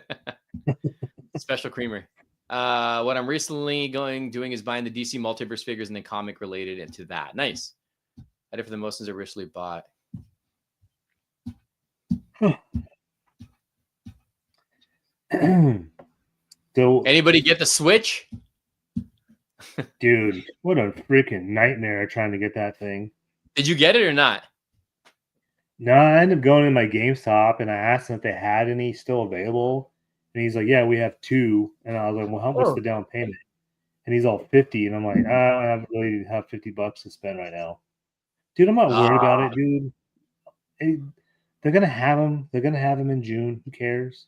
Speaker 2: Special creamer. What I'm recently doing is buying the DC multiverse figures and then comic related into that. Nice. I did for the most since I originally bought.
Speaker 1: So,
Speaker 2: Anybody get the Switch?
Speaker 1: dude, what a freaking nightmare trying to get that thing.
Speaker 2: Did you get it or not?
Speaker 1: No, I ended up going to my GameStop and I asked him if they had any still available. And he's like, yeah, we have 2. And I was like, well, how much the down payment? And he's all 50. And I'm like, I don't really have $50 to spend right now. Dude, I'm not worried about it, dude. They're going to have them. They're going to have them in June. Who cares?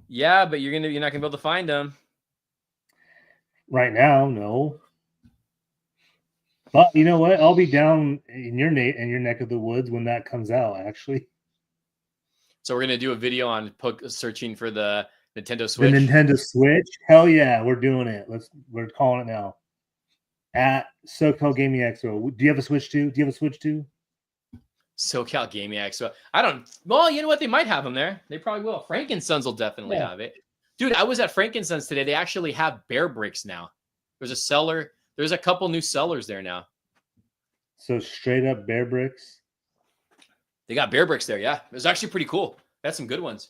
Speaker 2: Yeah, but you're not gonna be able to find them.
Speaker 1: Right now, no. But you know what? I'll be down in your neck of the woods when that comes out, actually.
Speaker 2: So we're gonna do a video on searching for the Nintendo Switch.
Speaker 1: The Nintendo Switch? Hell yeah, we're doing it. We're calling it now. At SoCal Gaming Expo. Do you have a Switch 2? Do you have a Switch 2?
Speaker 2: SoCal Gaming Expo. I don't. Well, you know what? They might have them there. They probably will. Frankensons will definitely have it. Dude, I was at Frankensons today. They actually have bear bricks now. There's a seller. There's a couple new sellers there now.
Speaker 1: So straight up bear bricks.
Speaker 2: They got bear bricks there. Yeah, it was actually pretty cool. That's some good ones.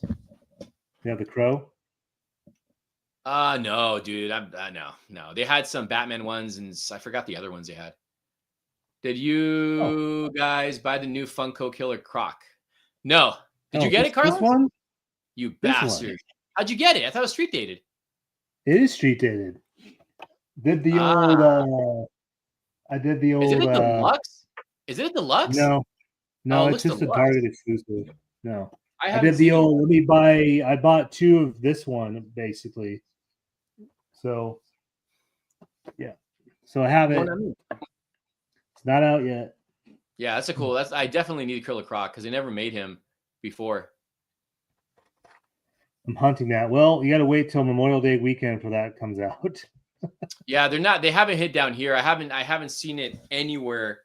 Speaker 1: You have the crow?
Speaker 2: No, dude. No. They had some Batman ones, and I forgot the other ones they had. Did you guys buy the new Funko Killer Croc? No. Did you get it, Carlos?
Speaker 1: This one?
Speaker 2: You bastard. How'd you get it? I thought it was street dated.
Speaker 1: It is street dated. Did the old I did the old
Speaker 2: Is it a deluxe? Is it a deluxe?
Speaker 1: No, it's just deluxe. A Target exclusive. No. I did the old I bought 2 of this one basically. So yeah. So I have it. It's not out yet.
Speaker 2: Yeah, that's a cool. I definitely need Killer Croc because they never made him before.
Speaker 1: I'm hunting that. Well, you got to wait till Memorial Day weekend for that comes out.
Speaker 2: Yeah, they haven't hit down here. I haven't seen it anywhere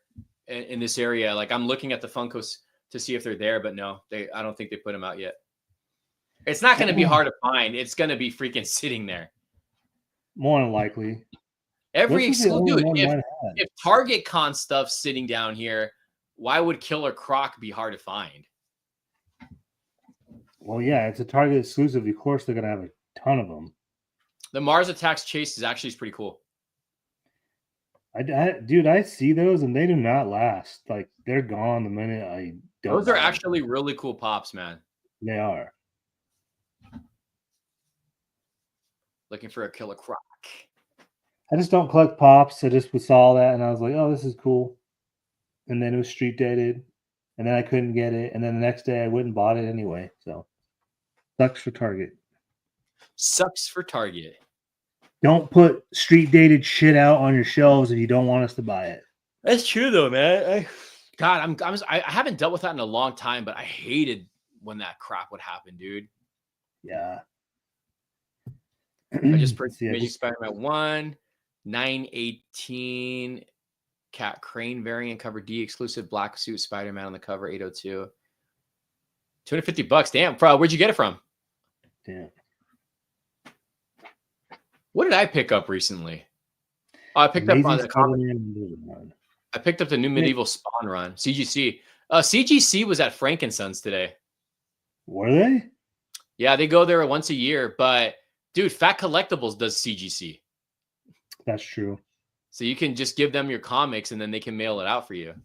Speaker 2: in this area. Like I'm looking at the Funkos to see if they're there, but no, I don't think they put them out yet. It's not going to be hard to find. It's going to be freaking sitting there.
Speaker 1: More than likely.
Speaker 2: Dude, if Target Con stuff's sitting down here, why would Killer Croc be hard to find?
Speaker 1: Well, yeah, it's a Target exclusive. Of course, they're gonna have a ton of them.
Speaker 2: The Mars Attacks Chase is pretty cool.
Speaker 1: Dude, I see those and they do not last. Like they're gone the minute I don't.
Speaker 2: Those are actually really cool pops, man.
Speaker 1: They are.
Speaker 2: Looking for a Killer Croc.
Speaker 1: I just don't collect pops. I just saw that and I was like, oh, this is cool. And then it was street dated. And then I couldn't get it. And then the next day I went and bought it anyway. So sucks for Target.
Speaker 2: Sucks for Target.
Speaker 1: Don't put street dated shit out on your shelves if you don't want us to buy it.
Speaker 2: That's true though, man. I haven't dealt with that in a long time, but I hated when that crap would happen, dude.
Speaker 1: Yeah.
Speaker 2: I just purchased Amazing Spider-Man 1, 918 Cat Crane variant, cover D, exclusive black suit Spider-Man on the cover, 802. $250. Damn, bro, where'd you get it from?
Speaker 1: Damn.
Speaker 2: What did I pick up recently? Oh, I picked up on the comic. I picked up the new Medieval Spawn run, CGC. CGC was at Frankensons today.
Speaker 1: Were they?
Speaker 2: Yeah, they go there once a year, but dude, Fat Collectibles does CGC.
Speaker 1: That's true.
Speaker 2: So you can just give them your comics and then they can mail it out for you.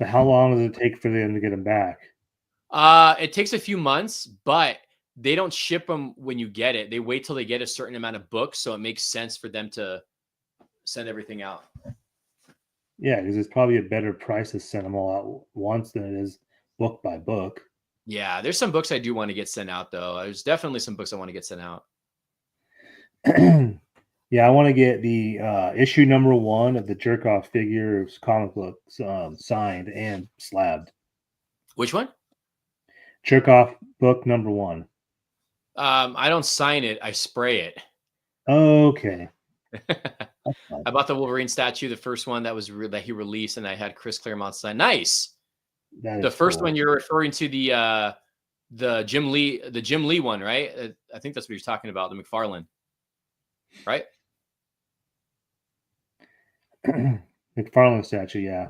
Speaker 1: But how long does it take for them to get them back?
Speaker 2: It takes a few months, but they don't ship them when you get it. They wait till they get a certain amount of books, so it makes sense for them to send everything out.
Speaker 1: Yeah, because it's probably a better price to send them all out once than it is book by book.
Speaker 2: Yeah, there's some books I do want to get sent out, though. There's definitely some books I want to get sent out.
Speaker 1: Yeah, I want to get the issue number 1 of the Jerk-Off Figures comic book signed and slabbed.
Speaker 2: Which one?
Speaker 1: Jerk-Off book number 1.
Speaker 2: I don't sign it. I spray it.
Speaker 1: Okay.
Speaker 2: I bought the Wolverine statue, the first one that was that he released, and I had Chris Claremont sign. Nice. The first
Speaker 1: cool.
Speaker 2: one you're referring to the Jim Lee one, right? I think that's what you're talking about, the McFarlane, right?
Speaker 1: McFarlane statue, yeah.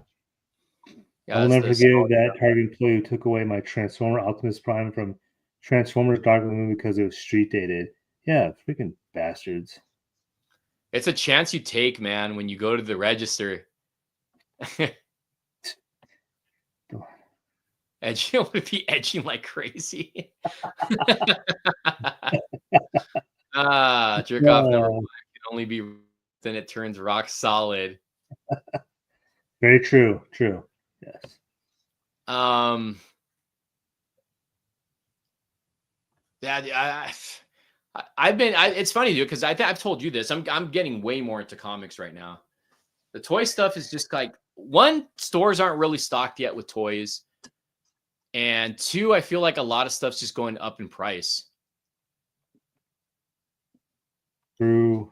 Speaker 1: I will never forgive that Target employee who took away my Transformer Optimus Prime from Transformers Dark Moon because it was street dated. Yeah, freaking bastards.
Speaker 2: It's a chance you take, man, when you go to the register. Edgy would be edging like crazy. Jerk off number 1 can only be then it turns rock solid.
Speaker 1: Very true. True. Yes.
Speaker 2: Yeah, I've been. It's funny, dude, because I've told you this. I'm getting way more into comics right now. The toy stuff is just like, one, stores aren't really stocked yet with toys, and two, I feel like a lot of stuff's just going up in price.
Speaker 1: True.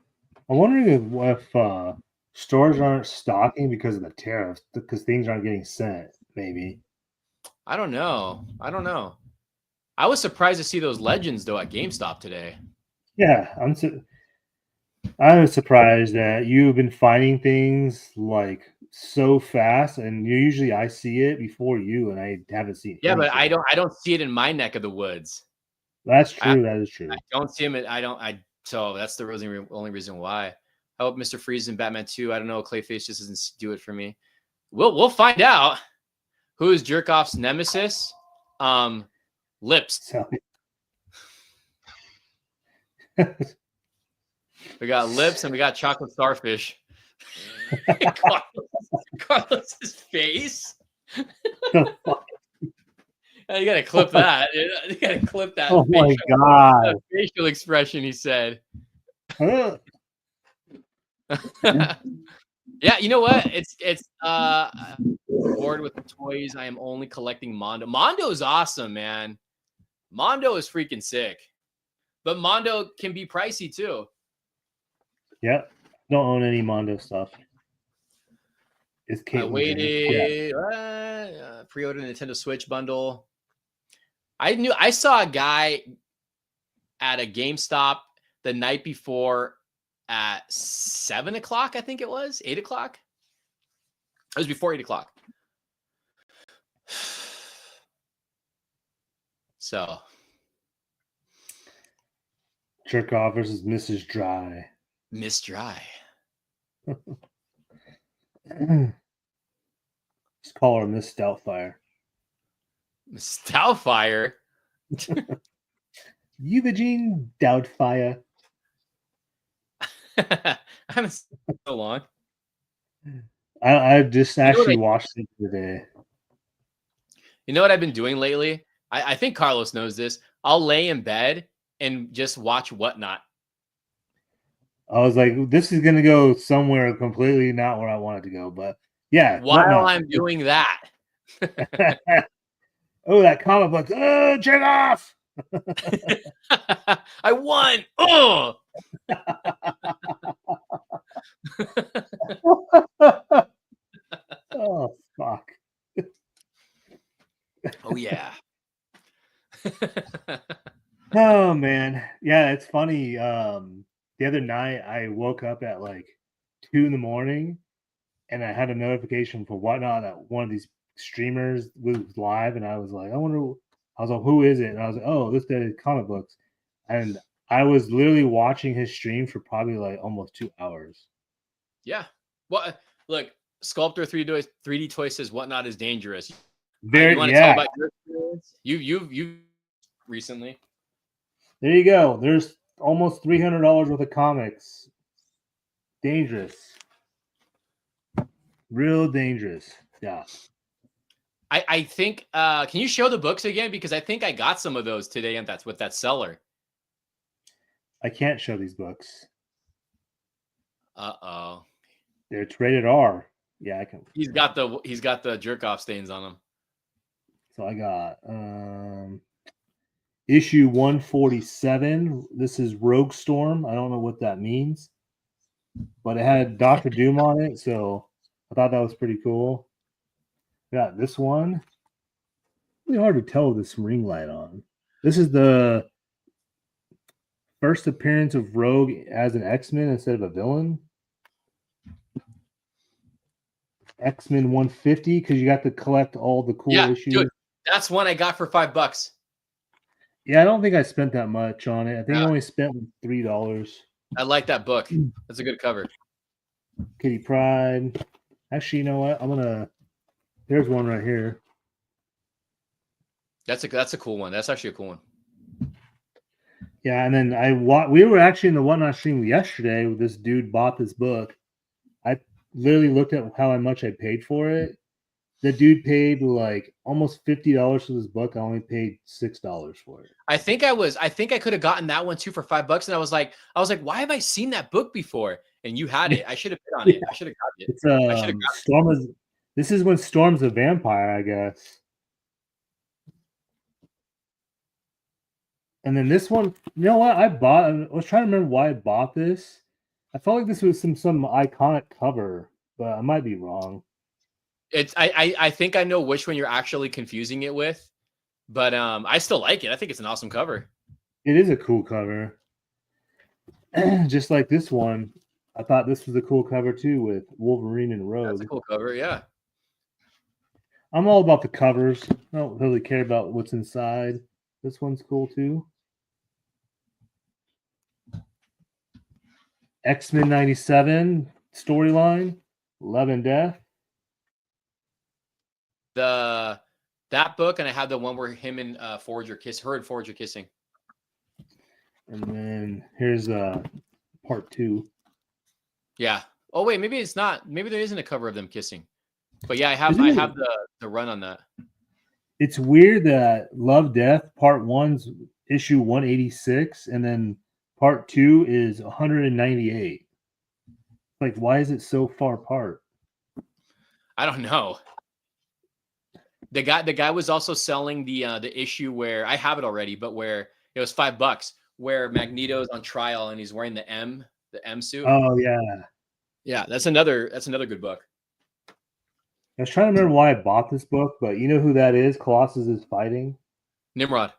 Speaker 1: I'm wondering if stores aren't stocking because of the tariffs, because things aren't getting sent. Maybe.
Speaker 2: I don't know. I was surprised to see those Legends though at GameStop today.
Speaker 1: Yeah, I was surprised that you've been finding things like so fast, and usually I see it before you, and I haven't seen it.
Speaker 2: Yeah, but I don't see it in my neck of the woods.
Speaker 1: That's true. That is true.
Speaker 2: I don't see him. So that's the only reason why. I hope Mr. Freeze and Batman 2. I don't know. Clayface just doesn't do it for me. We'll find out. Who is Jerkoff's nemesis? Lips.
Speaker 1: So.
Speaker 2: We got Lips and we got Chocolate Starfish. Carlos's face. You gotta clip that. You gotta clip that.
Speaker 1: Oh my god!
Speaker 2: Facial expression. He said. Yeah, you know what? It's bored with the toys. I am only collecting Mondo. Mondo is awesome, man. Mondo is freaking sick, but Mondo can be pricey too.
Speaker 1: Yep, don't own any Mondo stuff.
Speaker 2: I waited. Pre-ordered Nintendo Switch bundle. I saw a guy at a GameStop the night before at 7 o'clock. I think it was 8 o'clock. It was before 8 o'clock. So,
Speaker 1: Jerk off versus Mrs. Dry.
Speaker 2: Miss Dry.
Speaker 1: Just call her Miss Doubtfire.
Speaker 2: Miss Doubtfire.
Speaker 1: Eugene Doubtfire.
Speaker 2: I haven't seen it so long.
Speaker 1: I just actually watched it today.
Speaker 2: You know what I've been doing lately? I think Carlos knows this. I'll lay in bed and just watch Whatnot.
Speaker 1: I was like, this is going to go somewhere completely not where I want it to go. But yeah.
Speaker 2: While I'm doing that.
Speaker 1: Oh, that comic book. Oh, jerk off.
Speaker 2: I won. Oh.
Speaker 1: Oh, fuck.
Speaker 2: Oh, yeah.
Speaker 1: Oh, man. Yeah, it's funny. The other night, I woke up at like 2 a.m. and I had a notification for Whatnot that one of these streamers was live, and I was like, who is it? And I was like, oh, this guy is comic books. And I was literally watching his stream for probably like almost 2 hours.
Speaker 2: Yeah. Well, look, Sculptor 3D Toy says Whatnot is dangerous.
Speaker 1: Very,
Speaker 2: you want to talk about your experience? You recently.
Speaker 1: There you go. There's almost $300 worth of comics. Dangerous. Real dangerous. Yeah.
Speaker 2: I think can you show the books again? Because I think I got some of those today, and that's with that seller.
Speaker 1: I can't show these books.
Speaker 2: Uh-oh.
Speaker 1: It's rated R. Yeah, I can.
Speaker 2: He's got the jerk off stains on them.
Speaker 1: So I got issue 147. This is Rogue Storm. I don't know what that means, but it had Doctor Doom on it, so I thought that was pretty cool. Yeah, this one. Really hard to tell with this ring light on. This is the first appearance of Rogue as an X-Men instead of a villain. X-Men 150, because you got to collect all the cool issues.
Speaker 2: Dude, that's one I got for $5.
Speaker 1: Yeah, I don't think I spent that much on it. I think I only spent $3.
Speaker 2: I like that book. That's a good cover.
Speaker 1: Kitty Pryde. Actually, you know what? There's one right here.
Speaker 2: That's a cool one. That's actually a cool one.
Speaker 1: Yeah, and then we were actually in the Whatnot stream yesterday. This dude bought this book. I literally looked at how much I paid for it. The dude paid like almost $50 for this book. I only paid $6 for it.
Speaker 2: I think I could have gotten that one too for $5, and I was like, why have I seen that book before? And you had it. I should have bid on it. I should have got it.
Speaker 1: This is when Storm's a vampire, I guess. And then this one, you know what? I was trying to remember why I bought this. I felt like this was some iconic cover, but I might be wrong.
Speaker 2: I think I know which one you're actually confusing it with, but I still like it. I think it's an awesome cover.
Speaker 1: It is a cool cover. Just like this one. I thought this was a cool cover too with Wolverine and Rogue.
Speaker 2: That's a cool cover, yeah.
Speaker 1: I'm all about the covers. I don't really care about what's inside. This one's cool too. X-Men 97 storyline, Love and Death.
Speaker 2: That book, and I have the one where him and Forge are kissing.
Speaker 1: And then here's part 2.
Speaker 2: Yeah. Oh wait, maybe it's not. Maybe there isn't a cover of them kissing. But yeah, I have the run on that.
Speaker 1: It's weird that Love Death Part 1's issue 186, and then Part 2 is 198. Like, why is it so far apart?
Speaker 2: I don't know. The guy was also selling the issue where I have it already, but where it was $5, where Magneto's on trial and he's wearing the M suit.
Speaker 1: Oh yeah.
Speaker 2: Yeah, that's another good book.
Speaker 1: I was trying to remember why I bought this book, but you know who that is? Colossus is fighting.
Speaker 2: Nimrod.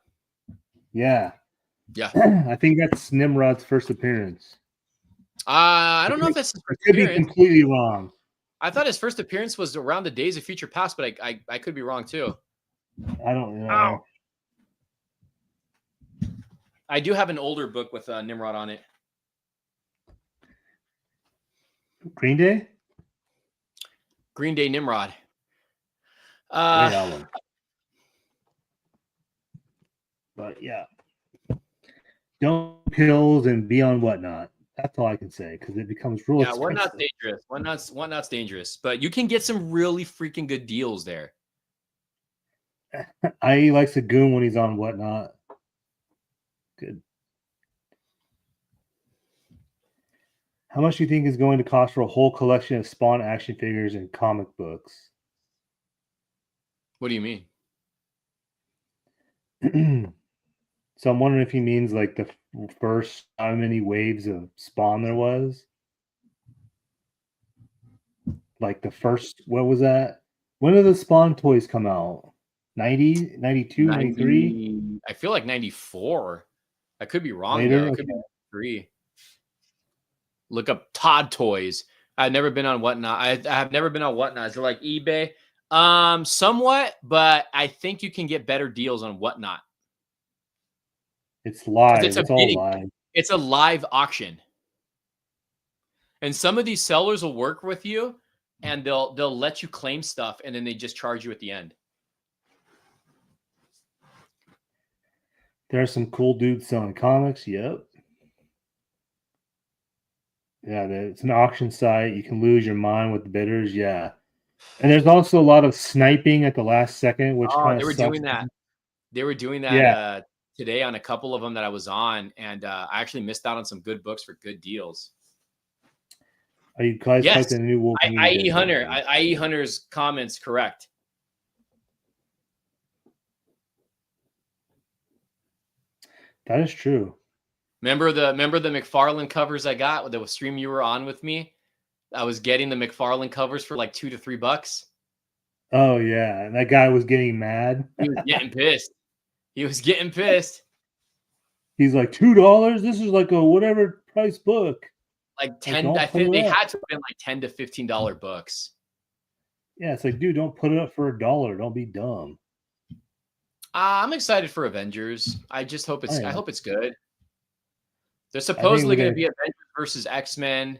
Speaker 1: Yeah.
Speaker 2: Yeah.
Speaker 1: I think that's Nimrod's first appearance.
Speaker 2: I don't know if that's his first
Speaker 1: could appearance. Be completely wrong.
Speaker 2: I thought his first appearance was around the Days of Future Past, but I could be wrong too.
Speaker 1: I don't know.
Speaker 2: Ow. I do have an older book with Nimrod on it.
Speaker 1: Green Day?
Speaker 2: Green Day Nimrod.
Speaker 1: Great album. But yeah. Don't pills and be on Whatnot. That's all I can say, because it becomes real expensive.
Speaker 2: Whatnot's dangerous. Whatnot's dangerous, but you can get some really freaking good deals there.
Speaker 1: IE likes a goon when he's on Whatnot. Good. How much do you think is going to cost for a whole collection of Spawn action figures and comic books?
Speaker 2: What do you mean?
Speaker 1: So I'm wondering if he means like the first how many waves of Spawn there was. Like the first, what was that? When did the Spawn toys come out? 90, 92, 93?
Speaker 2: I feel like 94. I could be wrong.
Speaker 1: Later?
Speaker 2: Though. It could be 93. Look up Todd Toys. I've never been on Whatnot. I have never been on Whatnot. Is it like eBay? Somewhat, but I think you can get better deals on Whatnot.
Speaker 1: It's live. It's all live.
Speaker 2: It's a live auction. And some of these sellers will work with you and they'll let you claim stuff and then they just charge you at the end.
Speaker 1: There are some cool dudes selling comics. Yep. Yeah, it's an auction site. You can lose your mind with the bidders. Yeah. And there's also a lot of sniping at the last second, which
Speaker 2: they were doing that. They were doing that today on a couple of them that I was on, and I actually missed out on some good books for good deals.
Speaker 1: Are you guys collecting a new Wolverine?
Speaker 2: IE Hunter's comments correct.
Speaker 1: That is true.
Speaker 2: Remember the McFarlane covers I got with the stream you were on with me? I was getting the McFarlane covers for like $2 to $3.
Speaker 1: Oh yeah, and that guy was getting mad.
Speaker 2: He was getting pissed. He was getting pissed.
Speaker 1: He's like, $2? This is like a whatever price book.
Speaker 2: Like 10. I think they had to have been like $10 to $15 books.
Speaker 1: Yeah, it's like, dude, don't put it up for $1. Don't be dumb.
Speaker 2: I'm excited for Avengers. I just hope it's. I hope it's good. There's
Speaker 1: I think
Speaker 2: supposedly
Speaker 1: we're
Speaker 2: going to be Avengers versus X-Men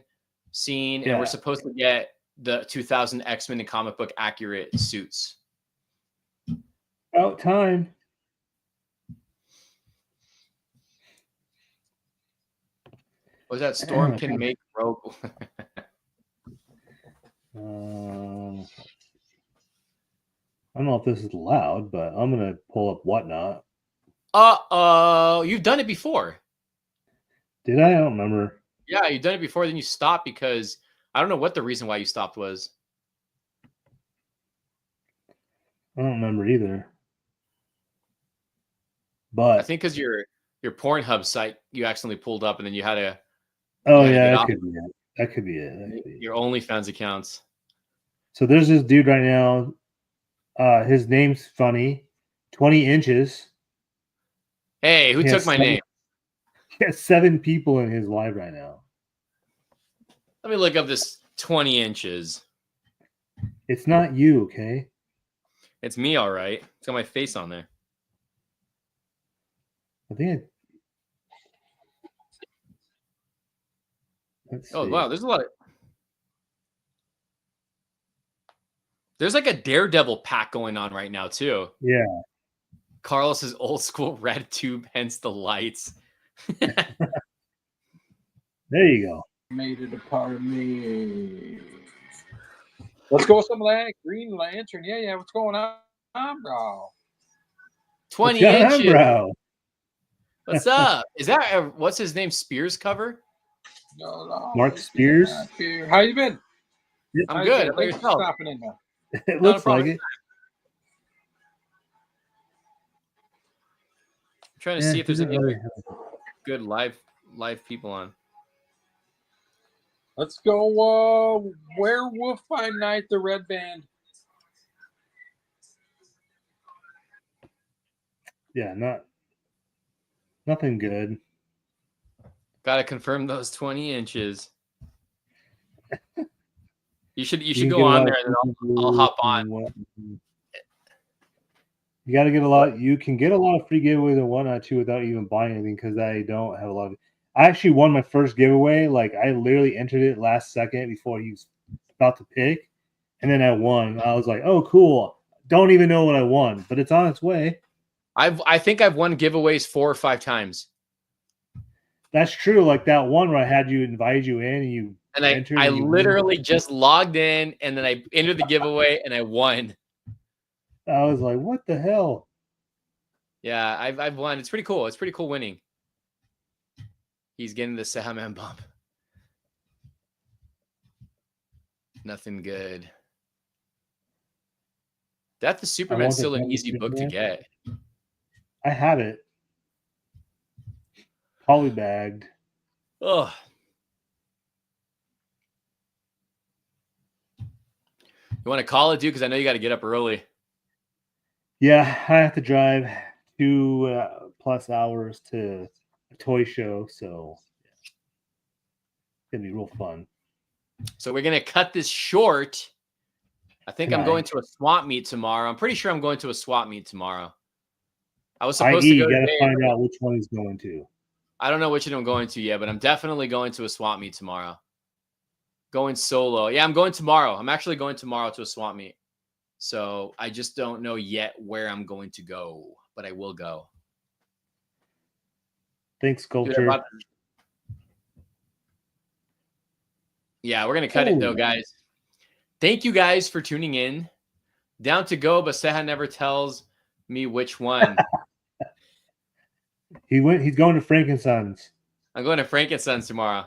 Speaker 2: scene, and we're supposed to get the 2000 X-Men and comic book accurate suits.
Speaker 1: About time.
Speaker 2: Was that Storm can make Rogue?
Speaker 1: I don't know if this is loud, but I'm gonna pull up Whatnot.
Speaker 2: You've done it before.
Speaker 1: Did I? I don't remember.
Speaker 2: Yeah, you've done it before. Then you stopped because I don't know what the reason why you stopped was.
Speaker 1: I don't remember either. But
Speaker 2: I think because your Pornhub site you accidentally pulled up and then you had to.
Speaker 1: Oh yeah, that could be it. That could be it.
Speaker 2: Your OnlyFans accounts.
Speaker 1: So there's this dude right now. His name's funny. 20 inches.
Speaker 2: Hey, who took my name?
Speaker 1: He has 7 people in his live right now.
Speaker 2: Let me look up this 20 inches.
Speaker 1: It's not you, okay?
Speaker 2: It's me, all right. It's got my face on there.
Speaker 1: I think
Speaker 2: Oh, wow. There's a lot of... There's like a Daredevil pack going on right now, too.
Speaker 1: Yeah.
Speaker 2: Carlos's old school red tube, hence the lights.
Speaker 1: There you go.
Speaker 3: Made it a part of me. Let's go with some of that Green Lantern. Yeah. What's going on, bro?
Speaker 2: 20 inches. Bro? What's up? Is that what's his name? Spears cover?
Speaker 3: No.
Speaker 1: Mark Spears.
Speaker 3: How you been?
Speaker 2: I'm good. How about yourself?
Speaker 1: It looks like it.
Speaker 2: I'm trying to see if there's any other good live people on.
Speaker 3: Let's go Werewolf by Night, the red band.
Speaker 1: Yeah, nothing good.
Speaker 2: Gotta confirm those 20 inches. You should go on there and then I'll hop on.
Speaker 1: You got to get a lot. You can get a lot of free giveaways and whatnot too without even buying anything because I don't have a lot of. I actually won my first giveaway. Like I literally entered it last second before he was about to pick, and then I won. I was like, "Oh, cool!" Don't even know what I won, but it's on its way.
Speaker 2: I think I've won giveaways 4 or 5 times.
Speaker 1: That's true. Like that one where I had you invite you in and you.
Speaker 2: And I literally just logged in and then I entered the giveaway and I won.
Speaker 1: I was like, what the hell?
Speaker 2: Yeah, I've won. It's pretty cool. It's pretty cool winning. He's getting the Cejaman bump. Nothing good. Death of Superman's still an easy book to get.
Speaker 1: I have it. Polybagged.
Speaker 2: Oh. You want to call it, dude? Because I know you got to get up early.
Speaker 1: Yeah, I have to drive 2+ hours to a toy show, so it's gonna be real fun.
Speaker 2: So we're gonna cut this short. I think I'm going to a swap meet tomorrow. I'm pretty sure I'm going to a swap meet tomorrow. I was supposed to go.
Speaker 1: You gotta find out which one he's going to.
Speaker 2: I don't know which one I'm going to yet, but I'm definitely going to a swap meet tomorrow. Going solo. Yeah, I'm going tomorrow. I'm actually going tomorrow to a swap meet. So I just don't know yet where I'm going to go, but I will go.
Speaker 1: Thanks, Sculpture.
Speaker 2: Yeah, we're going to cut it though, guys. Thank you guys for tuning in. Down to go, but Ceja never tells me which one.
Speaker 1: He's going to Frankenson's.
Speaker 2: I'm going to Frankenson's tomorrow.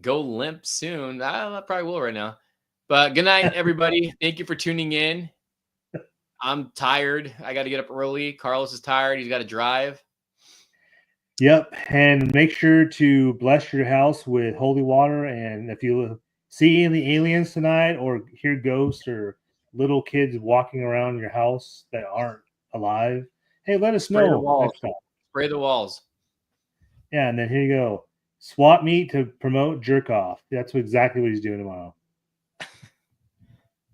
Speaker 2: Go limp soon. I probably will right now. But good night, everybody. Thank you for tuning in. I'm tired. I got to get up early. Carlos is tired. He's got to drive.
Speaker 1: Yep, and make sure to bless your house with holy water. And if you see any aliens tonight, or hear ghosts or little kids walking around your house that aren't alive, hey, let us
Speaker 2: Spray the
Speaker 1: know
Speaker 2: walls.
Speaker 1: next time.
Speaker 2: Spray the walls.
Speaker 1: Yeah, and then here you go. Swap meet to promote jerk off. That's exactly what he's doing tomorrow.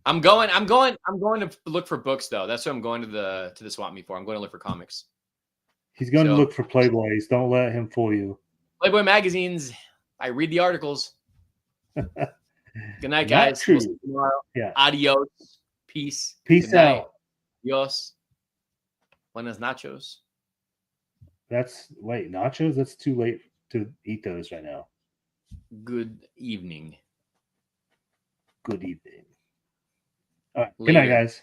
Speaker 2: I'm going to look for books though. That's what I'm going to the swap meet for. I'm going to look for comics.
Speaker 1: He's going to look for Playboys. Don't let him fool you.
Speaker 2: Playboy magazines. I read the articles. Good night,
Speaker 1: Not
Speaker 2: guys.
Speaker 1: true.
Speaker 2: We'll see you tomorrow.
Speaker 1: Yeah.
Speaker 2: Adios. Peace.
Speaker 1: Peace
Speaker 2: Good night.
Speaker 1: out.
Speaker 2: Adios. Buenas nachos.
Speaker 1: Wait, nachos? That's too late to eat those right now.
Speaker 2: Good evening.
Speaker 1: Good evening. All right. Good night, guys.